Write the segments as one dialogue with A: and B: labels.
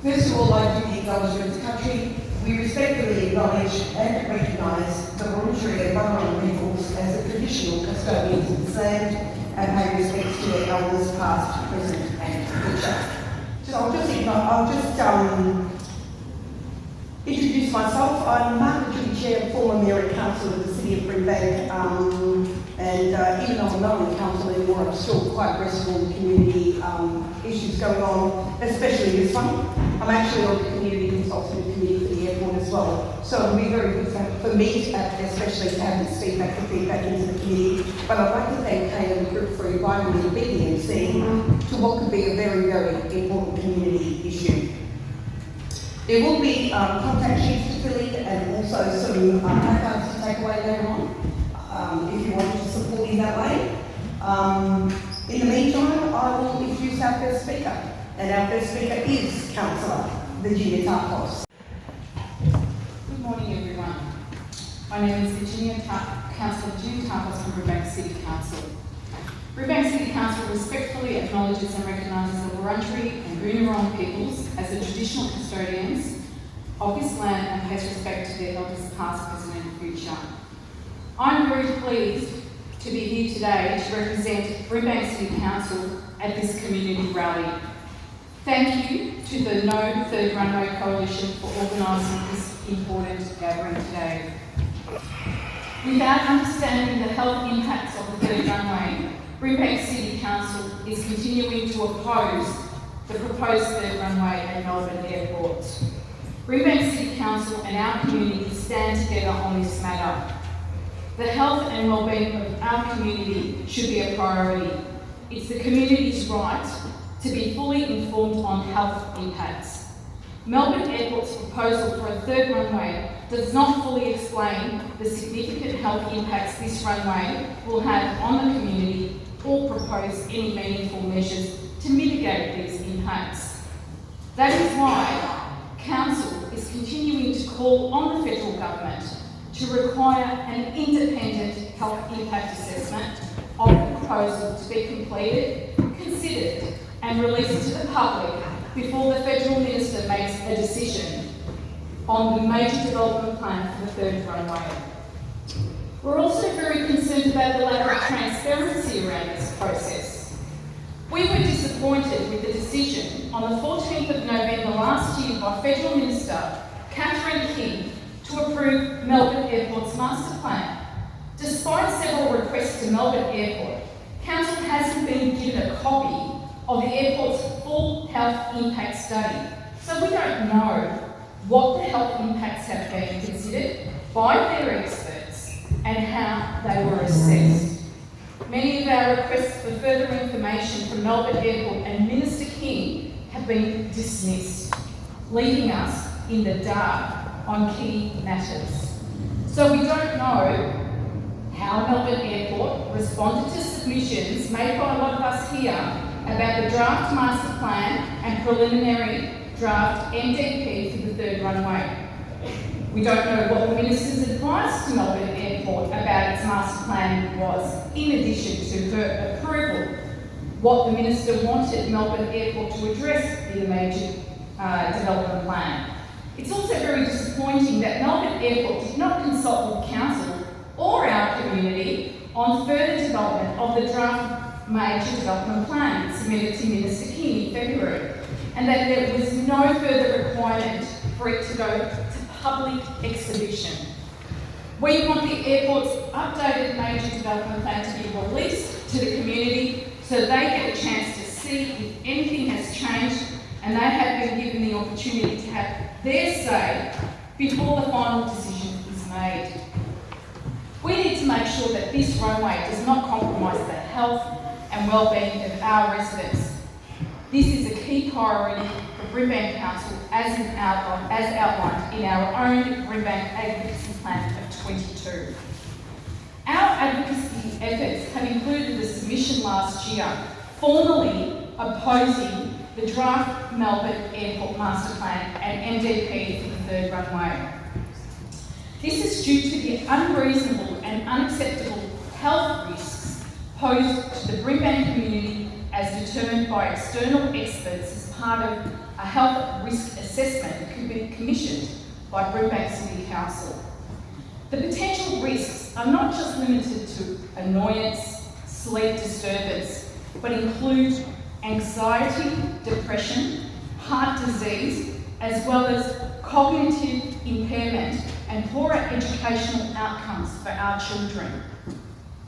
A: First of all, I do the acknowledgement of the country. We respectfully acknowledge and recognise the Wurundjeri and Bunurong peoples as the traditional custodians of this land and pay respects to their elders past, present and future. So I'll just introduce myself. I'm Mark Deputy Chair, former Mayor and Council of the City of Brimbank, and even though I'm not on the council anymore, I'm still quite abreast of all the community issues going on, especially this one. I'm actually on the Community Consultative Committee for the airport as well, so it'll be very good for me, especially to have this feedback into the committee. But I'd like to thank Keilor and the group for inviting me to be the MC to what could be a very, very important community issue. There will be contact sheets to fill in and also some placards to take away later on if you want to support in that way. In the meantime, I will introduce our first speaker, and our first speaker is Councillor Virginia Tarkos.
B: Good morning, everyone. My name is Councillor Virginia Tarkos from Brimbank City Council. Brimbank City Council respectfully acknowledges and recognises the Wurundjeri and Bunurong peoples as the traditional custodians of this land and pays respect to their elders past, present and future. I'm very pleased to be here today to represent Brimbank City Council at this community rally. Thank you to the No Third Runway Coalition for organising this important gathering today. Without understanding the health impacts of the third runway, Brimbank City Council is continuing to oppose the proposed third runway at Melbourne Airport. Brimbank City Council and our community stand together on this matter. The health and well-being of our community should be a priority. It's the community's right to be fully informed on health impacts. Melbourne Airport's proposal for a third runway does not fully explain the significant health impacts this runway will have on the community or propose any meaningful measures to mitigate these impacts. That is why Council is continuing to call on the federal government to require an independent health impact assessment of the proposal to be completed, considered and released to the public before the Federal Minister makes a decision on the major development plan for the third runway. We're also very concerned about the lack of transparency around this process. We were disappointed with the decision on the 14th of November last year by Federal Minister Catherine King to approve Melbourne Airport's master plan. Despite several requests to Melbourne Airport, Council hasn't been given a copy of the airport's full health impact study, so we don't know what the health impacts have been considered by their experts and how they were assessed. Many of our requests for further information from Melbourne Airport and Minister King have been dismissed, leaving us in the dark on key matters. So we don't know how Melbourne Airport responded to submissions made by a lot of us here about the draft master plan and preliminary draft MDP for the third runway. We don't know what the Minister's advice to Melbourne Airport about its master plan was, in addition to her approval, what the Minister wanted Melbourne Airport to address in the major development plan. It's also very disappointing that Melbourne Airport did not consult with Council or our community on further development of the draft major development plan submitted to Minister King in February, and that there was no further requirement for it to go to public exhibition. We want the airport's updated major development plan to be released to the community so they get a chance to see if anything has changed and they have been given the opportunity to have their say before the final decision is made. We need to make sure that this runway does not compromise the health and well-being of our residents. This is a key priority for Brimbank Council as outlined in our own Brimbank Advocacy Plan of 22. Our advocacy efforts have included a submission last year formally opposing the draft Melbourne Airport Master Plan and MDP for the third runway. This is due to the unreasonable and unacceptable health risks posed to the Brimbank community as as determined by external experts as part of a health risk assessment that could be commissioned by Brimbank City Council. The potential risks are not just limited to annoyance, sleep disturbance, but include anxiety, depression, heart disease, as well as cognitive impairment and poorer educational outcomes for our children.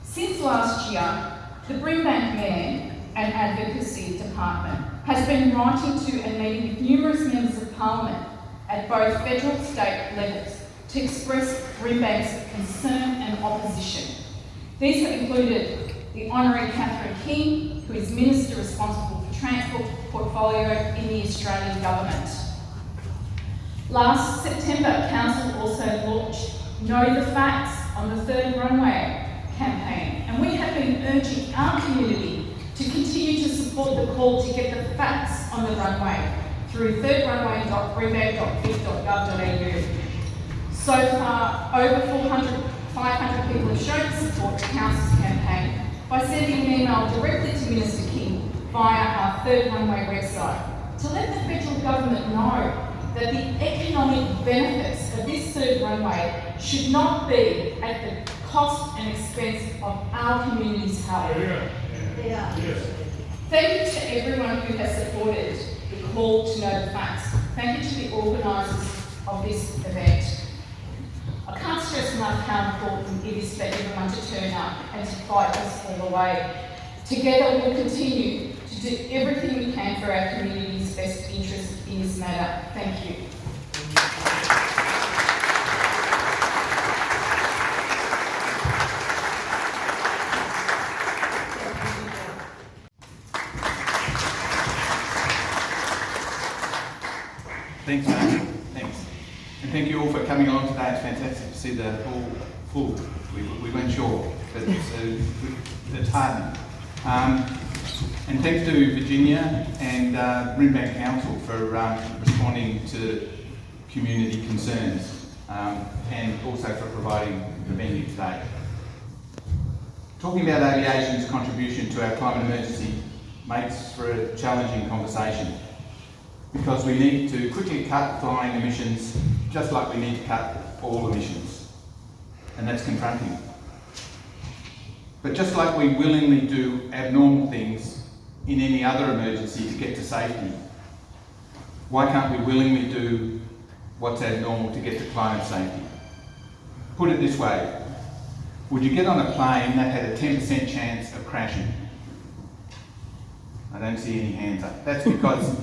B: Since last year, the Brimbank Mayor and Advocacy Department has been writing to and meeting with numerous members of Parliament at both federal and state levels to express Brimbank's concern and opposition. These have included the Honorary Catherine King, who is Minister responsible for Transport Portfolio in the Australian Government. Last September, Council also launched Know the Facts on the Third Runway campaign, and we have been urging our community to continue to support the call to get the facts on the runway through thirdrunway.brimbank.vic.gov.au. So far, over 500 people have shown support to Council's campaign by sending an email directly to Minister King via our Third Runway website to let the federal government know that the economic benefits of this third runway should not be at the cost and expense of our community's health. Thank you to everyone who has supported the call to know the facts. Thank you to the organisers of this event. I can't stress enough how important it is for everyone to turn up and to fight us all the way. Together we'll continue to do everything we can for our community's best interest in this matter. Thank you.
C: Thanks, mate. Thanks. And thank you all for coming along today. It's fantastic to see the hall full. We weren't sure, but it's heartening. And thanks to Virginia and Brimbank Council for responding to community concerns and also for providing the venue today. Talking about aviation's contribution to our climate emergency makes for a challenging conversation, because we need to quickly cut flying emissions just like we need to cut all emissions, and that's confronting. But just like we willingly do abnormal things in any other emergency to get to safety, why can't we willingly do what's abnormal to get to climate safety? Put it this way, would you get on a plane that had a 10% chance of crashing? I don't see any hands up. That's because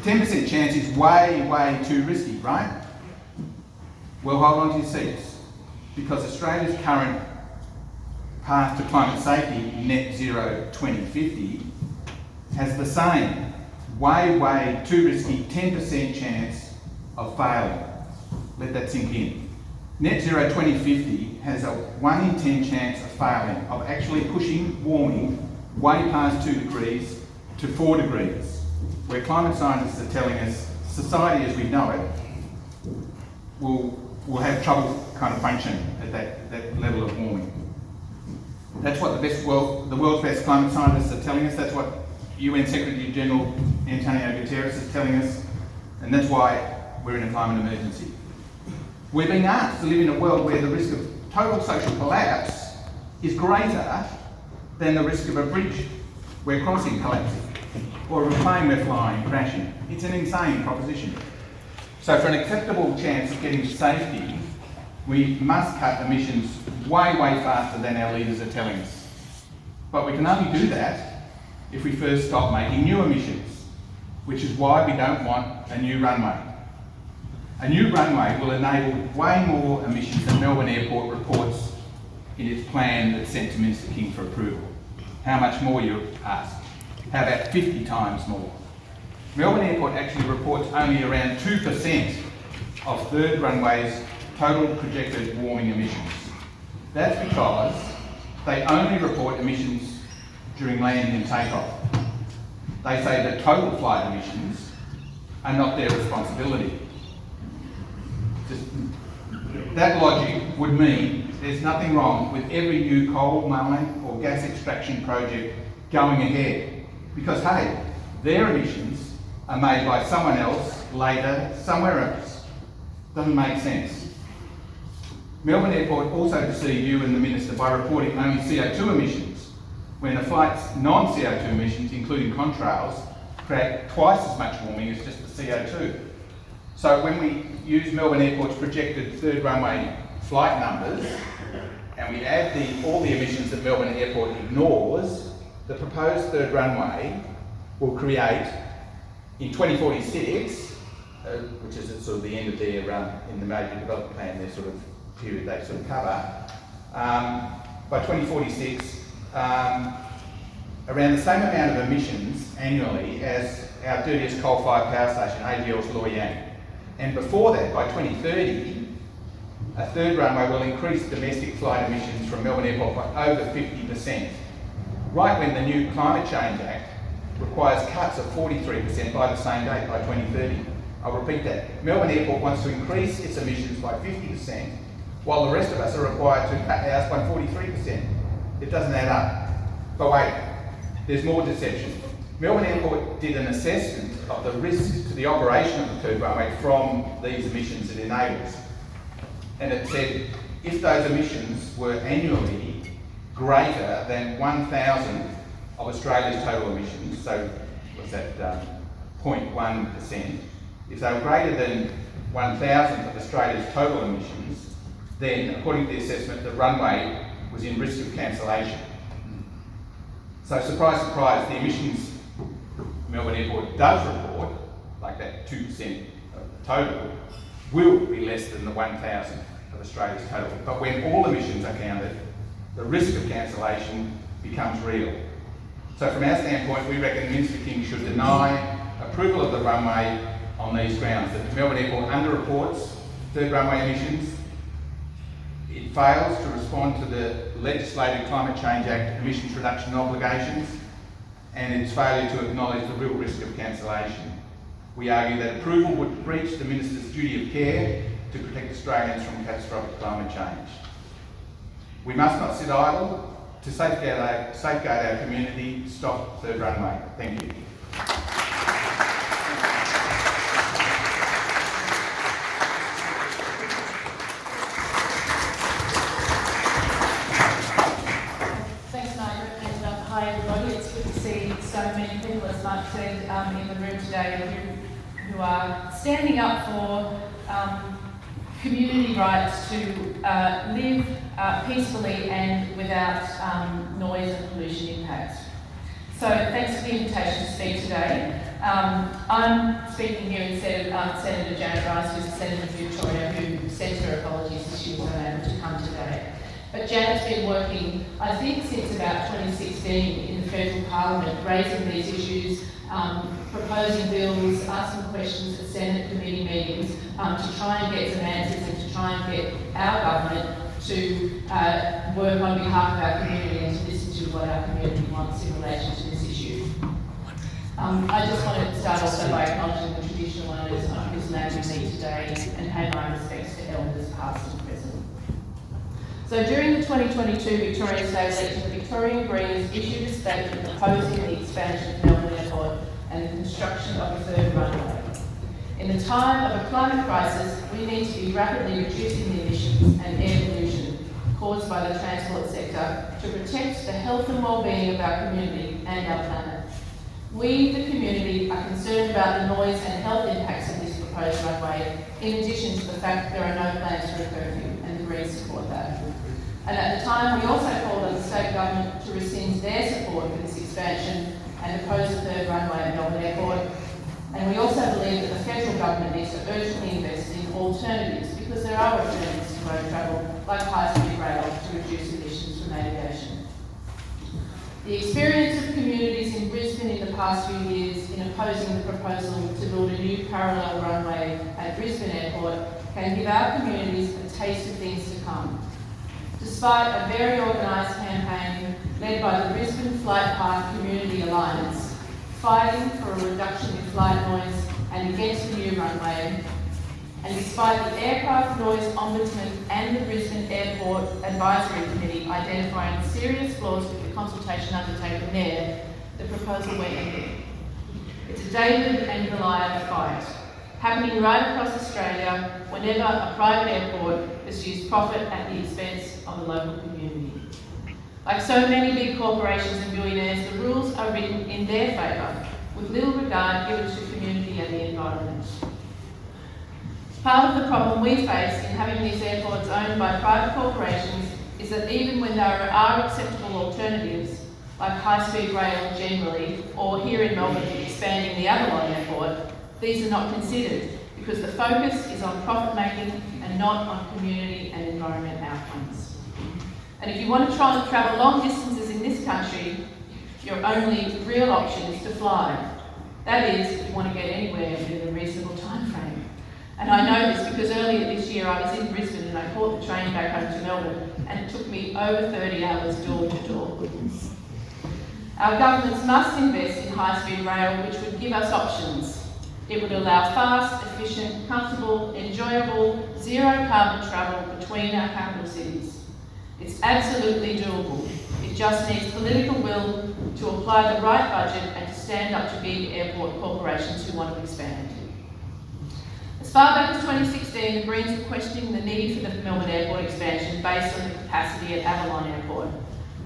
C: 10% chance is way, way too risky, right? Well, hold on to your seats, because Australia's current path to climate safety, net zero 2050, has the same way, way too risky 10% chance of failing. Let that sink in. Net zero 2050 has a 1 in 10 chance of failing, of actually pushing warming way past 2 degrees to 4 degrees, where climate scientists are telling us society as we know it will have trouble kind of function at that level of warming. That's what the world's best climate scientists are telling us. That's what UN Secretary General Antonio Guterres is telling us, and that's why we're in a climate emergency. We're being asked to live in a world where the risk of total social collapse is greater than the risk of a bridge we're crossing collapsing, or a plane we're flying crashing. It's an insane proposition. So for an acceptable chance of getting to safety, we must cut emissions way, way faster than our leaders are telling us. But we can only do that if we first stop making new emissions, which is why we don't want a new runway. A new runway will enable way more emissions than Melbourne Airport reports in its plan that's sent to Minister King for approval. How much more, you ask? How about 50 times more? Melbourne Airport actually reports only around 2% of third runway's total projected warming emissions. That's because they only report emissions during landing and takeoff. They say that total flight emissions are not their responsibility. That logic would mean there's nothing wrong with every new coal mine or gas extraction project going ahead, Because hey, their emissions are made by someone else later somewhere else. Doesn't make sense. Melbourne Airport also deceived you and the Minister by reporting only CO2 emissions, when the flight's non-CO2 emissions, including contrails, create twice as much warming as just the CO2. So when we use Melbourne Airport's projected third runway flight numbers, and we add all the emissions that Melbourne Airport ignores, the proposed third runway will create, in 2046, which is at sort of the end of their in the major development plan, their sort of period they sort of cover, by 2046, around the same amount of emissions annually as our dirtiest coal-fired power station, AGL's Loy Yang. And before that, by 2030, a third runway will increase domestic flight emissions from Melbourne Airport by over 50%. Right when the new Climate Change Act requires cuts of 43% by the same date, by 2030. I'll repeat that. Melbourne Airport wants to increase its emissions by 50%, while the rest of us are required to cut ours by 43%. It doesn't add up. But wait, there's more deception. Melbourne Airport did an assessment of the risk to the operation of the third runway from these emissions it enables. And it said if those emissions were annually greater than 1,000 of Australia's total emissions, so what's that, 0.1%, if they were greater than 1,000 of Australia's total emissions, then according to the assessment, the runway was in risk of cancellation. So surprise, surprise, the emissions Melbourne Airport does report, like that 2% of the total, will be less than the 1,000 of Australia's total. But when all emissions are counted, the risk of cancellation becomes real. So from our standpoint, we reckon Minister King should deny approval of the runway on these grounds, that Melbourne Airport underreports third runway emissions, it fails to respond to the legislated Climate Change Act emissions reduction obligations, and its failure to acknowledge the real risk of cancellation. We argue that approval would breach the Minister's duty of care to protect Australians from catastrophic climate change. We must not sit idle. To safeguard our community, stop third runway. Thank you.
B: Thanks, Margaret, and hi everybody. It's good to see so many people, as Mark said, in the room today who are standing up for community rights to live peacefully and without noise and pollution impacts. So thanks for the invitation to speak today. I'm speaking here instead of Senator Janet Rice, who's the Senator of Victoria, who sent her apologies that she was unable to come today. But Janet's been working, I think, since about 2016 in the Federal Parliament, raising these issues, proposing bills, asking questions at Senate committee meetings to try and get some answers and to try and get our government to work on behalf of our community and to listen to what our community wants in relation to this issue. I just want to start also by acknowledging the traditional owners on whose land we meet today and pay my respects to elders past and present. So during the 2022 Victorian State election, the Victorian Greens issued a statement opposing the expansion of Melbourne Airport and the construction of a third runway. In the time of a climate crisis, we need to be rapidly reducing the emissions and air pollution caused by the transport sector to protect the health and well-being of our community and our planet. We, the community, are concerned about the noise and health impacts of this proposed runway, in addition to the fact that there are no plans for a curfew, and the Greens support that. And at the time, we also called on the state government to rescind their support for this expansion and oppose a third runway at Melbourne Airport. And we also believe that the federal government needs to urgently invest in alternatives, because there are alternatives to road travel, like high-speed rail, to reduce emissions from aviation. The experience of communities in Brisbane in the past few years in opposing the proposal to build a new parallel runway at Brisbane Airport can give our communities a taste of things to come. Despite a very organised campaign led by the Brisbane Flight Path Community Alliance, fighting for a reduction in flight noise and against the new runway, and despite the Aircraft Noise Ombudsman and the Brisbane Airport Advisory Committee identifying serious flaws with the consultation undertaken there, the proposal went ahead. It's a David and Goliath fight, happening right across Australia whenever a private airport pursues profit at the expense of the local community. Like so many big corporations and billionaires, the rules are written in their favour, with little regard given to community and the environment. Part of the problem we face in having these airports owned by private corporations is that even when there are acceptable alternatives, like high-speed rail generally, or here in Melbourne expanding the Avalon Airport, these are not considered because the focus is on profit-making and not on community and environment outcomes. And if you want to try and travel long distances in this country, your only real option is to fly. That is, if you want to get anywhere within a reasonable time frame. And I know this because earlier this year I was in Brisbane and I caught the train back home to Melbourne, and it took me over 30 hours door to door. Our governments must invest in high-speed rail, which would give us options. It would allow fast, efficient, comfortable, enjoyable, zero-carbon travel between our capital cities. It's absolutely doable. It just needs political will to apply the right budget and to stand up to big airport corporations who want to expand. As far back as 2016, the Greens were questioning the need for the Melbourne Airport expansion based on the capacity at Avalon Airport.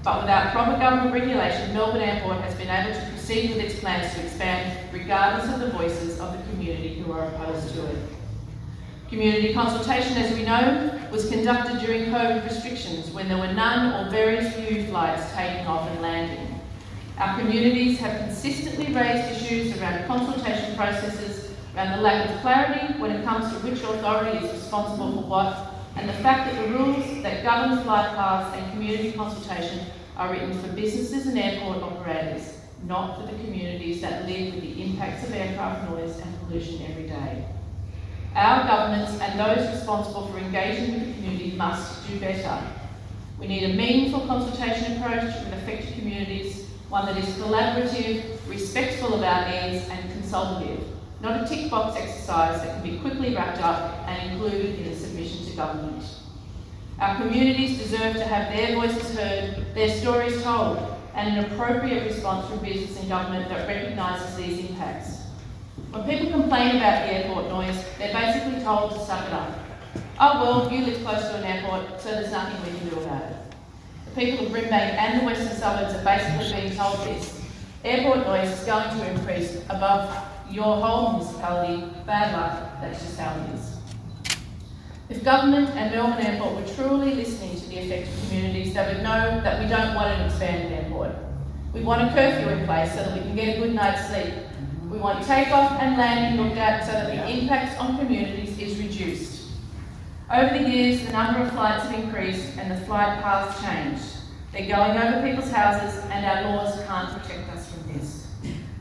B: But without proper government regulation, Melbourne Airport has been able to proceed with its plans to expand regardless of the voices of the community who are opposed to it. Community consultation, as we know, was conducted during COVID restrictions when there were none or very few flights taking off and landing. Our communities have consistently raised issues around consultation processes, around the lack of clarity when it comes to which authority is responsible for what, and the fact that the rules that govern flight paths and community consultation are written for businesses and airport operators, not for the communities that live with the impacts of aircraft noise and pollution every day. Our governments and those responsible for engaging with the community must do better. We need a meaningful consultation approach with affected communities, one that is collaborative, respectful of our needs and consultative, not a tick box exercise that can be quickly wrapped up and included in a submission to government. Our communities deserve to have their voices heard, their stories told, and an appropriate response from business and government that recognises these impacts. When people complain about the airport noise, they're basically told to suck it up. Oh well, you live close to an airport, so there's nothing we can do about it. The people of Brisbane and the western suburbs are basically being told this. Airport noise is going to increase above your whole municipality. Bad luck, that's just how it is. If government and Melbourne Airport were truly listening to the affected communities, they would know that we don't want an expanded airport. We want a curfew in place so that we can get a good night's sleep. We want takeoff and landing looked at so that the impact on communities is reduced. Over the years, the number of flights have increased and the flight paths changed. They're going over people's houses and our laws can't protect us from this.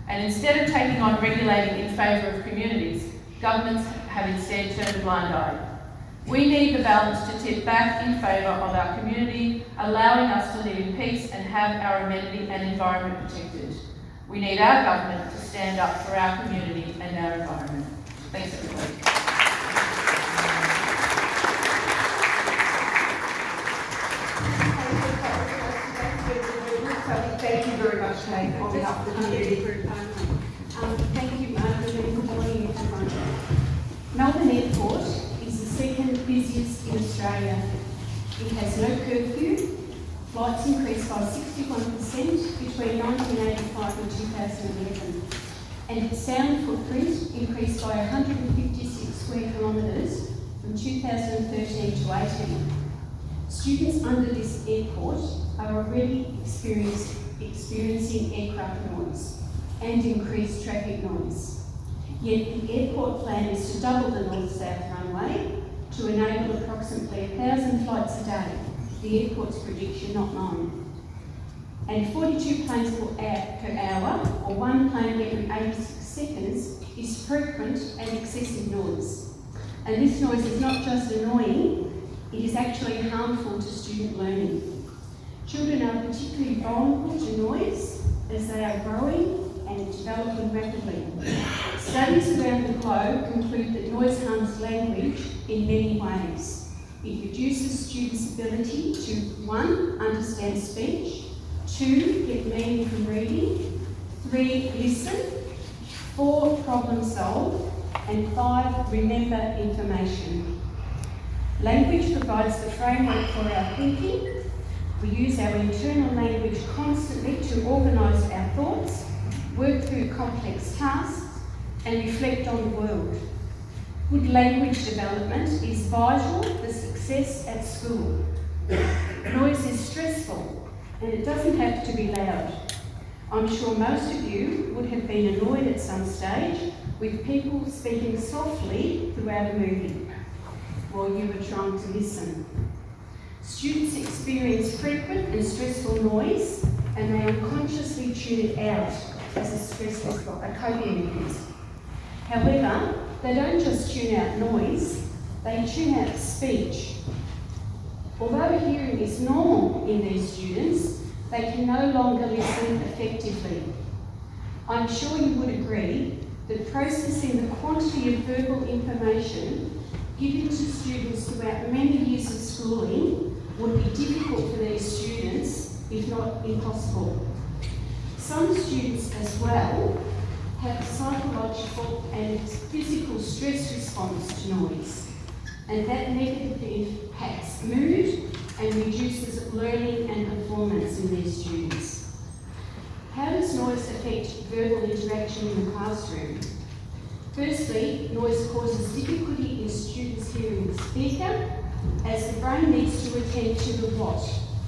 B: And instead of taking on regulating in favour of communities, governments have instead turned a blind eye. We need the balance to tip back in favour of our community, allowing us to live in peace and have our amenity and environment protected. We need our government to stand up for our community and our environment. Thanks everybody.
A: Thank you very much, Kate, on behalf of the community.
D: Thank you, Margaret, and good morning, everyone. Melbourne Airport is the second busiest in Australia. It has no curfew. Flights increased by 61% between 1985 and 2011. And its sound footprint increased by 156 square kilometres from 2013 to 18. Students under this airport are already experiencing aircraft noise and increased traffic noise. Yet the airport plan is to double the north-south runway to enable approximately 1,000 flights a day, the airport's prediction, not mine. And 42 planes per hour, or one plane every 86 seconds, is frequent and excessive noise. And this noise is not just annoying, it is actually harmful to student learning. Children are particularly vulnerable to noise as they are growing and developing rapidly. Studies around the globe conclude that noise harms language in many ways. It reduces students' ability to 1. Understand speech, 2. Get meaning from reading, 3. Listen. 4. Problem solve. And 5. Remember information. Language provides the framework for our thinking. We use our internal language constantly to organise our thoughts, work through complex tasks, and reflect on the world. Good language development is vital for success at school. Noise is stressful, and it doesn't have to be loud. I'm sure most of you would have been annoyed at some stage with people speaking softly throughout a movie while you were trying to listen. Students experience frequent and stressful noise, and they unconsciously tune it out as a stress response, a coping mechanism. However, they don't just tune out noise, they tune out speech. Although hearing is normal in these students, they can no longer listen effectively. I'm sure you would agree that processing the quantity of verbal information given to students throughout many years of schooling would be difficult for these students, if not impossible. Some students as well have a psychological and physical stress response to noise, and that negatively impacts mood and reduces learning and performance in these students. How does noise affect verbal interaction in the classroom? Firstly, noise causes difficulty in students hearing the speaker, as the brain needs to attend to the what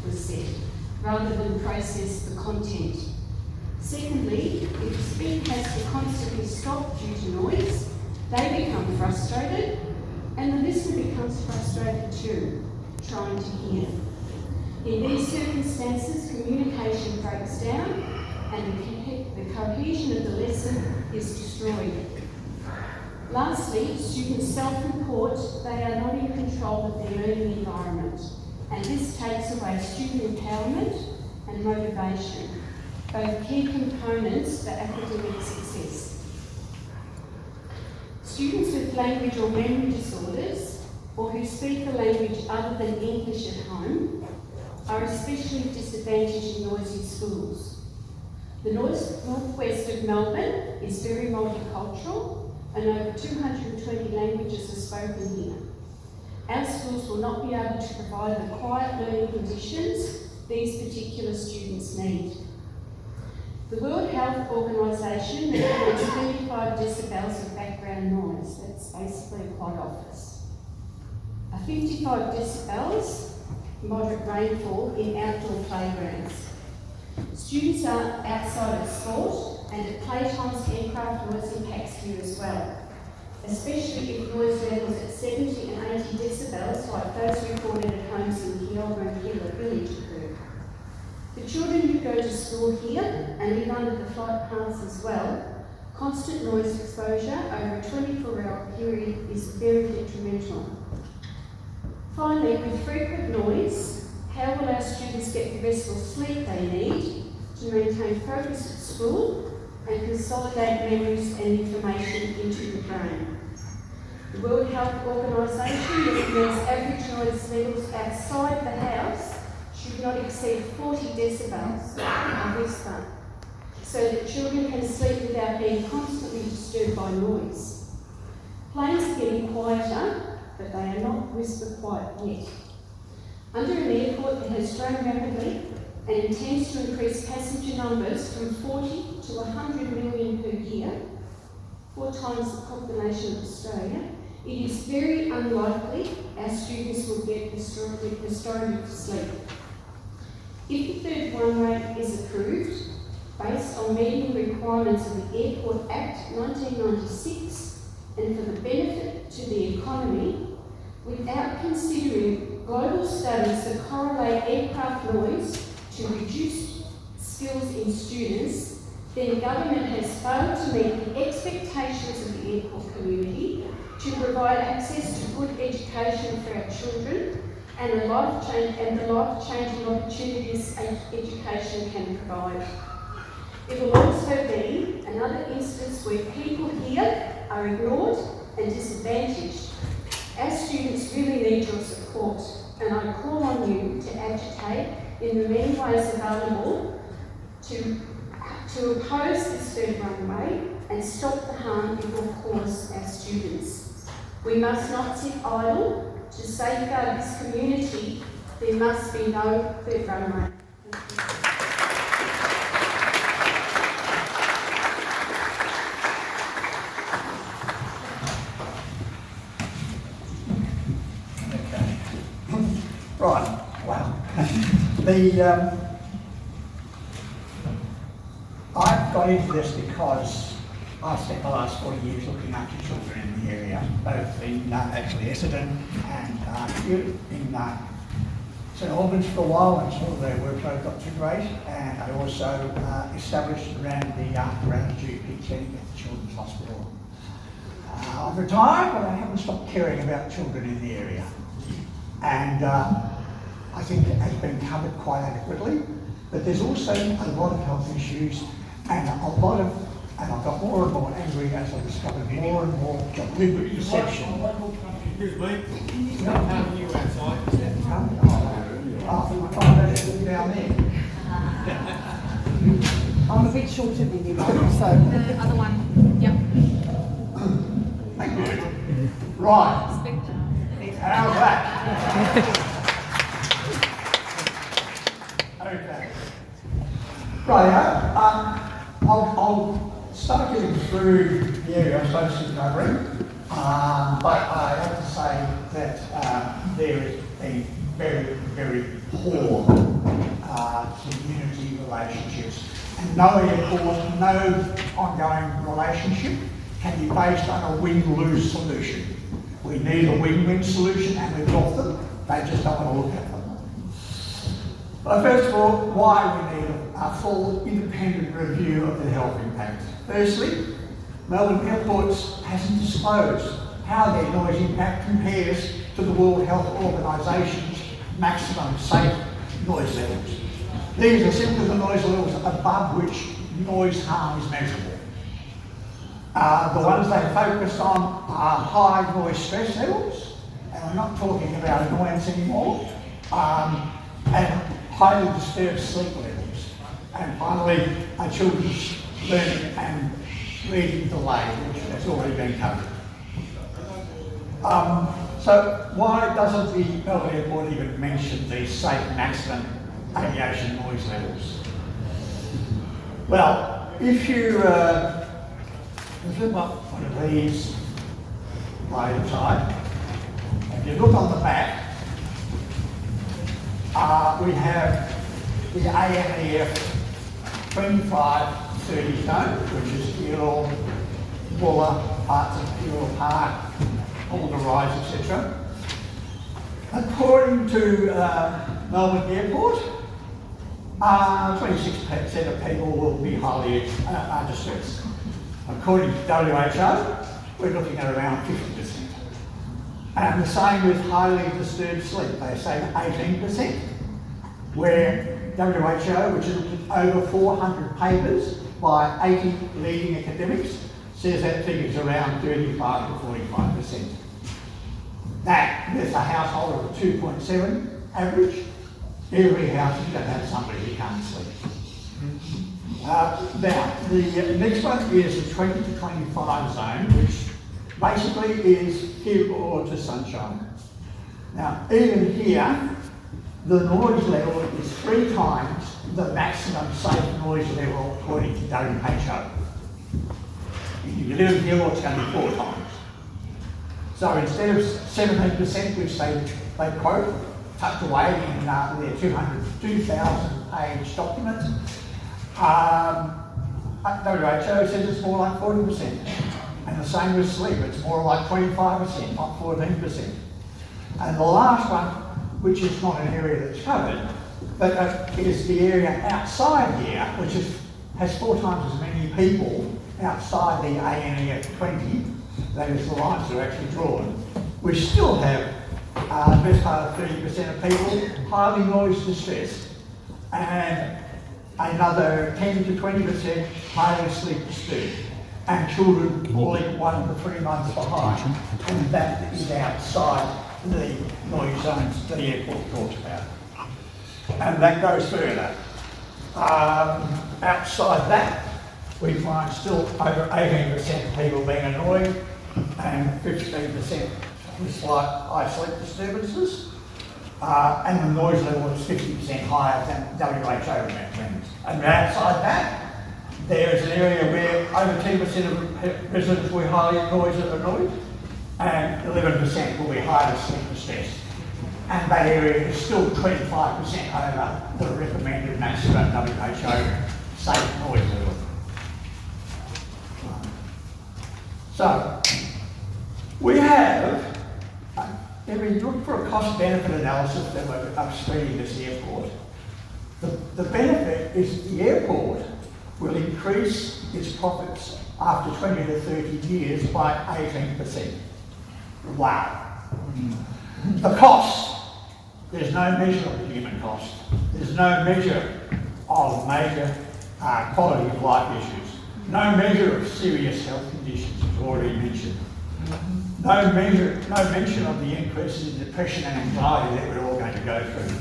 D: was said, rather than process the content. Secondly, if the speaker has to constantly stop due to noise, they become frustrated, and the listener becomes frustrated too, trying to hear. In these circumstances, communication breaks down, and the cohesion of the lesson is destroyed. Lastly, students self-report they are not in control of their learning environment, and this takes away student empowerment and motivation, both key components for academic success. Students with language or memory disorders, or who speak a language other than English at home, are especially disadvantaged in noisy schools. The northwest of Melbourne is very multicultural, and over 220 languages are spoken here. Our schools will not be able to provide the quiet learning conditions these particular students need. The World Health Organisation recommends 35 decibels of background noise. That's basically a quad office. 55 decibels, moderate rainfall in outdoor playgrounds. Students are outside at sport, and at playtimes aircraft noise impacts here as well, especially if noise levels at 70 and 80 decibels, like those recorded at homes in Keilor and Keilor village occur. For children who go to school here and live under the flight paths as well, constant noise exposure over a 24-hour period is very detrimental. Finally, with frequent noise, how will our students get the restful sleep they need to maintain focus at school and consolidate memories and information into the brain? The World Health Organisation recommends average noise levels outside the house should not exceed 40 decibels of whisper, so that children can sleep without being constantly disturbed by noise. Planes are getting quieter, but they are not whisper quiet yet. Under an airport that has grown rapidly and intends to increase passenger numbers from 40 to 100 million per year, 4 times the population of Australia, it is very unlikely our students will get restorative sleep. If the third runway is approved, based on meeting the requirements of the Airport Act 1996 and for the benefit to the economy, without considering global studies that correlate aircraft noise to reduced skills in students, then government has failed to meet the expectations of the airport community to provide access to good education for our children and the life-changing opportunities education can provide. It will also be another instance where people here are ignored and disadvantaged. Our students really need your support, and I call on you to agitate in the many ways available to to oppose this third runway and stop the harm it will cause our students. We must not sit idle. To safeguard this community, there must be no third runway.
E: Okay. Right. Wow. I got into this because I spent the last 40 years looking after children in the area, both in actually Essendon and here in St Albans for a while until their workload got too great, and I also established around the GP clinic at the Children's Hospital. I've retired, but I haven't stopped caring about children in the area, and I think it has been covered quite adequately. But there's also a lot of health issues and I've got more and more angry as I discovered more and more deliberate deception.
F: Excuse me, not having you outside.
E: Down there.
A: I'm a bit shorter than you, so.
B: The other one, yep.
E: Thank you. Right. How's that? Okay. Right, I'll start getting through the area I'm supposed to be covering, but I have to say that there is a very, very poor community relationships. And no airport, no ongoing relationship can be based on a win-lose solution. We need a win-win solution and we've got them, they just don't want to look at them. But first of all, why we need a full independent review of the health impact. Firstly, Melbourne Airports hasn't disclosed how their noise impact compares to the World Health Organisation's maximum safe noise levels. These are simply the noise levels above which noise harm is measurable. The ones they focus on are high noise stress levels, and I'm not talking about annoyance anymore, and highly disturbed sleep levels. And finally, children's learning and reading delay, which has already been covered. So why doesn't the Melbourne Airport even mention these safe maximum aviation noise levels? Well, if you flip up one of these right inside, if you look on the back, we have the ANEF 25-30 zone, which is Keilor, Tulla, parts of Keilor Park, all the rise, etc. According to Melbourne Airport, 26% of people will be highly distressed. According to WHO, we're looking at around 50%. And the same with highly disturbed sleep, they say 18%, where WHO, which has looked at over 400 papers by 80 leading academics, says that figure is around 35 to 45%. That, with a household of 2.7 average, every house is going to have somebody who can't sleep. Now, the next one is the 20 to 25 zone, which basically is Keilor to Sunshine. Now, even here, the noise level is 3 times the maximum safe noise level according to WHO. If you live in Keilor, it's going to be 4 times. So instead of 17%, which they quote, tucked away in their 2,000 page document, WHO says it's more like 40%. And the same with sleep, it's more like 25%, not 14%. And the last one, which is not an area that's covered, but is the area outside here, which has 4 times as many people outside the ANEF 20, that is the lines that are actually drawn. We still have best part of 30% of people highly noise distressed, and another 10 to 20% highly sleep disturbed, and children falling 1 to 3 months behind, and that is outside the noise zones the airport talks about. And that goes further. Outside that, we find still over 18% of people being annoyed and 15% with slight eye sleep disturbances. And the noise level is 50% higher than WHO recommends. And outside that, there is an area where over 10% of residents will be highly annoyed and 11% will be highly sleep distressed. And that area is still 25% over the recommended maximum WHO safe noise level. So, we have, if we look for a cost-benefit analysis that we're upstreaming this airport, the benefit is the airport will increase its profits after 20 to 30 years by 18%. Wow. The cost, there's no measure of the human cost. There's no measure of major quality of life issues. No measure of serious health conditions, as already mentioned. No mention of the increases in depression and anxiety that we're all going to go through.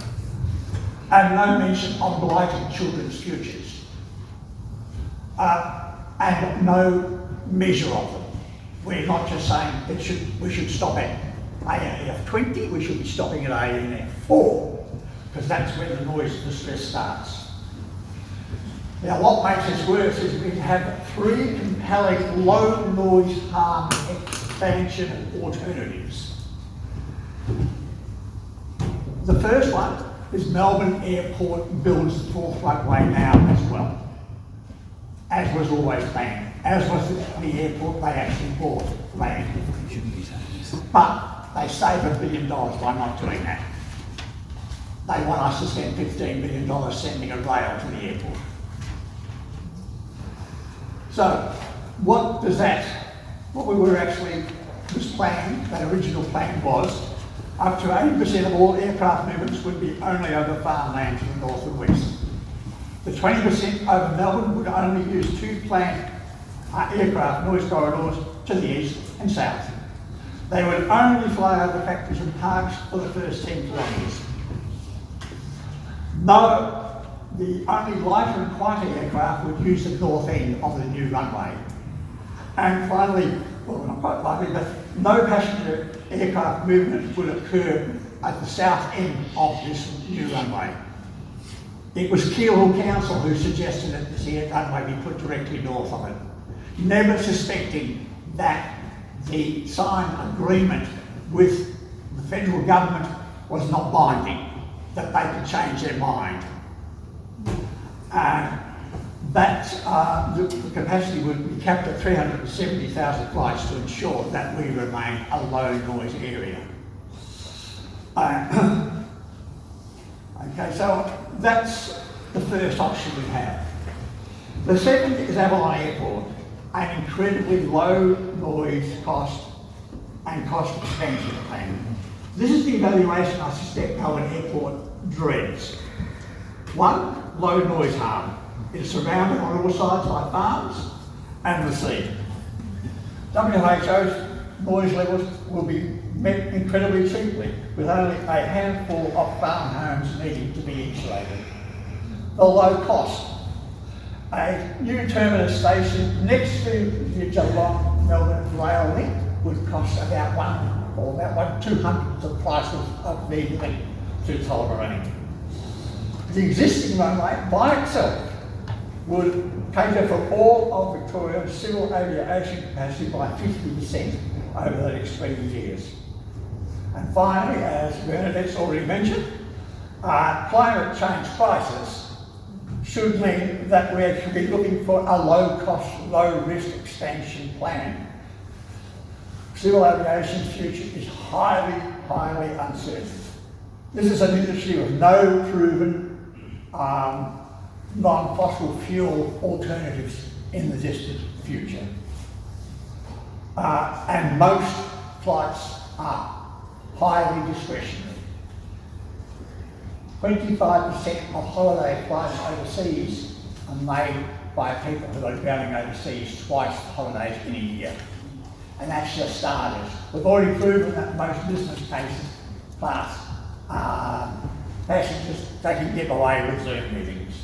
E: And no mention of blighting children's futures. And no measure of them. We're not just saying we should stop at ANF 20, we should be stopping at ANF 4, because that's when the noise distress starts. Now what makes this worse is we have 3 compelling low noise harm expansion alternatives. The first one is Melbourne Airport builds the 4th runway now as well, as was always planned, as was the airport they actually bought land. But they save $1 billion by not doing that. They want us to spend $15 million sending a rail to the airport. So, what we were actually, this plan, that original plan was, up to 80% of all aircraft movements would be only over farmland to the north and west. The 20% over Melbourne would only use 2 planned aircraft noise corridors to the east and south. They would only fly over factories and parks for the first 10 kilometres. No, the only lighter and quieter aircraft would use the north end of the new runway. And finally, well, not quite finally, but no passenger aircraft movement would occur at the south end of this new runway. It was Keilor Council who suggested that this runway be put directly north of it, never suspecting that the signed agreement with the federal government was not binding, that they could change their mind. And that the capacity would be capped at 370,000 flights to ensure that we remain a low noise area. Okay, so that's the first option we have. The second is Avalon Airport, an incredibly low noise cost and cost expansion plan. This is the evaluation I suspect Melbourne Airport dreads. 1, low noise harm. It is surrounded on all sides by farms and the sea. WHO's noise levels will be met incredibly cheaply, with only a handful of farm homes needing to be insulated. The low cost. A new terminus station next to the Geelong Melbourne rail link would cost about 1/200th the price of the link to Tullamarine. The existing runway by itself would cater for all of Victoria's civil aviation capacity by 50% over the next 20 years. And finally, as Bernadette's already mentioned, climate change crisis should mean that we should be looking for a low-cost, low-risk expansion plan. Civil aviation's future is highly, highly uncertain. This is an industry with no proven non-fossil fuel alternatives in the distant future. And most flights are highly discretionary. 25% of holiday flights overseas are made by people who are going overseas twice the holidays in a year. And that's just started. We've already proven that most business class passengers, they can get away with Zoom meetings.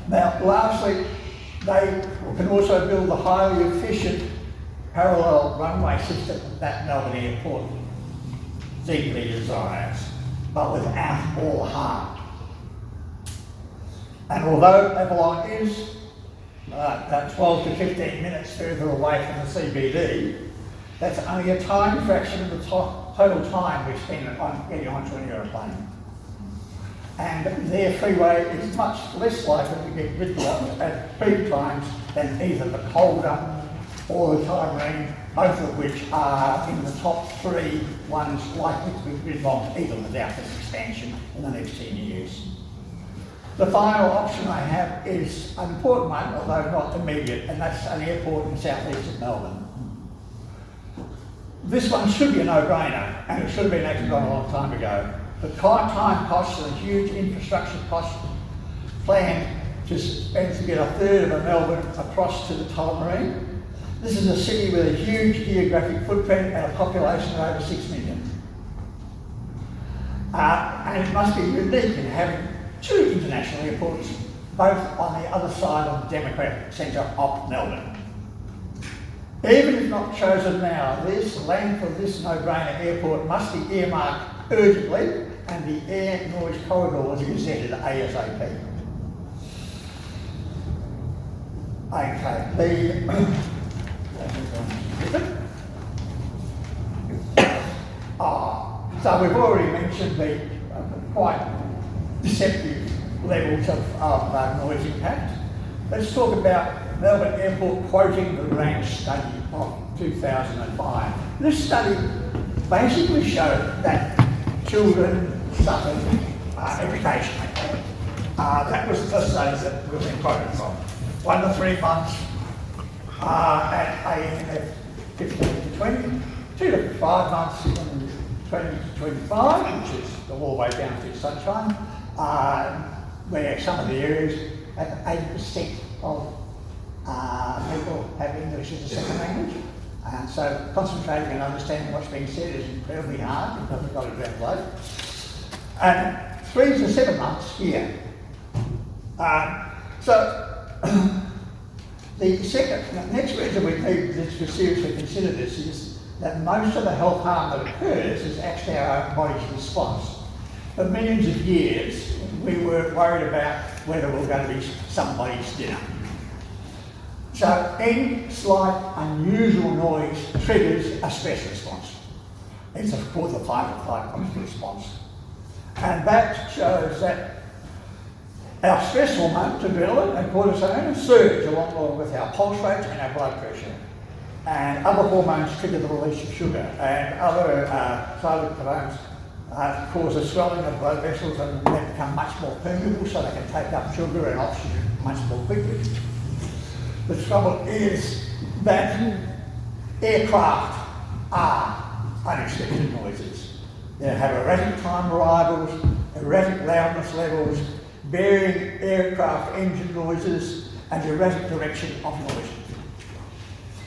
E: Now, lastly, they can also build the highly efficient parallel runway system that Melbourne Airport deeply desires, but without all the harm. And although Avalon is 12 to 15 minutes further away from the CBD, that's only a tiny fraction of the total time we spend on getting onto an aeroplane. And their freeway is much less likely to get gridlocked at peak times than either the Keilor or the Tullamarine, both of which are in the top 3 ones likely to be gridlocked even without this expansion in the next 10 years. The final option I have is an important one, although not immediate, and that's an airport in southeast of Melbourne. This one should be a no-brainer, and it should have been acted on a long time ago. The time costs and huge infrastructure costs planned to spend to get a third of Melbourne across to the Tullamarine. This is a city with a huge geographic footprint and a population of over 6 million. And it must be unique in having 2 international airports, both on the other side of the democratic centre of Melbourne. Even if not chosen now, this land for this no-brainer airport must be earmarked urgently, and the air noise corridors gazetted ASAP. Okay, so we've already mentioned the quite deceptive levels of noise impact. Let's talk about Melbourne Airport quoting the range study of 2005. This study basically showed that children suffered educationally. That was the study that we've been quoted from. 1 to 3 months at ANF 15 to 20, 2 to 5 months from 20 to 25, which is the all the way down to Sunshine, where some of the areas have 80% of people have English as a second language. And so concentrating and understanding what's being said is incredibly hard because we've got to translate. And 3 to 7 months here. The next reason we need to seriously consider this is that most of the health harm that occurs is actually our own body's response. For millions of years, we were worried about whether we were going to be somebody's dinner. So any slight unusual noise triggers a stress response. It's called the fight or flight response. And that shows that our stress hormones, adrenaline and cortisol, surge along with our pulse rate and our blood pressure. And other hormones trigger the release of sugar, and other cytokines cause a swelling of blood vessels, and they become much more permeable so they can take up sugar and oxygen much more quickly. The trouble is that aircraft are unexpected noises. They have erratic time arrivals, erratic loudness levels, varying aircraft engine noises, and erratic direction of noise.